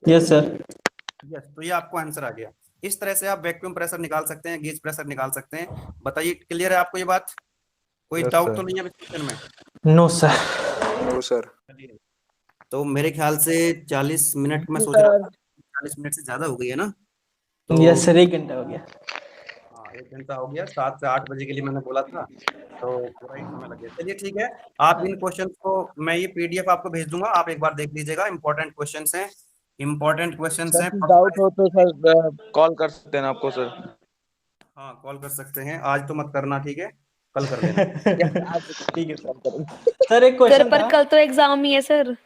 Yes sir. यस, तो ये आपको आंसर आ गया। इस तरह से आप वैक्यूम प्रेशर निकाल सकते हैं, गेज प्रेशर निकाल सकते हैं। बताइए क्लियर है आपको ये बात, कोई Yes, डाउट sir. तो नहीं है इस क्वेश्चन में। No sir. No sir. तो मेरे ख्याल से 40 मिनट में सोच रहा था 40 मिनट से ज्यादा हो गई है ना, तो यस सर 1 घंटा हो गया। हाँ 1 घंटा हो गया। 7 से 8 बजे के लिए मैंने बोला था, तो पूरा ही समय लग गया। चलिए ठीक है, आप इन क्वेश्चंस को, मैं ये PDF आपको भेज दूंगा, आप एक बार देख लीजिएगा। इंपॉर्टेंट क्वेश्चंस हैं, इंपॉर्टेंट क्वेश्चंस हैं। डाउट हो तो सर कॉल कर सकते हैं आपको सर। हाँ कॉल कर सकते हैं, आज तो मत करना, ठीक है, कल कर लेना। ठीक है सर। सर एक सर क्वेश्चन पर था। कल तो एग्जाम ही है सर।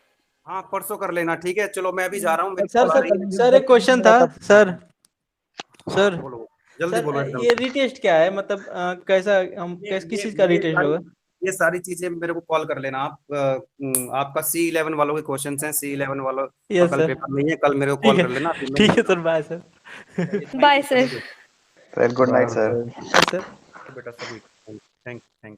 हाँ परसों कर लेना, ठीक है। चलो मैं अभी जा रहा हूँ, मेरी सर कॉल आ रही है। सर एक क्वेश्चन था सर। सर बोलो जल्दी बोलो सर एकदम। ये रिटेस्ट क्या है, मतलब कैसा हम किस चीज का रिटेस्ट होगा? ये सारी चीजें मेरे को कॉल कर लेना आप। आपका C11 वालों के क्वेश्चंस हैं, C11 वालों का यस कल सर। पेपर नहीं है, कल मेरे को ठीक कॉल है कर लेना। ठीक है sir, bye sir. Bye sir. Sir, good night, sir. Sir बेटा सभी, थैंक यू।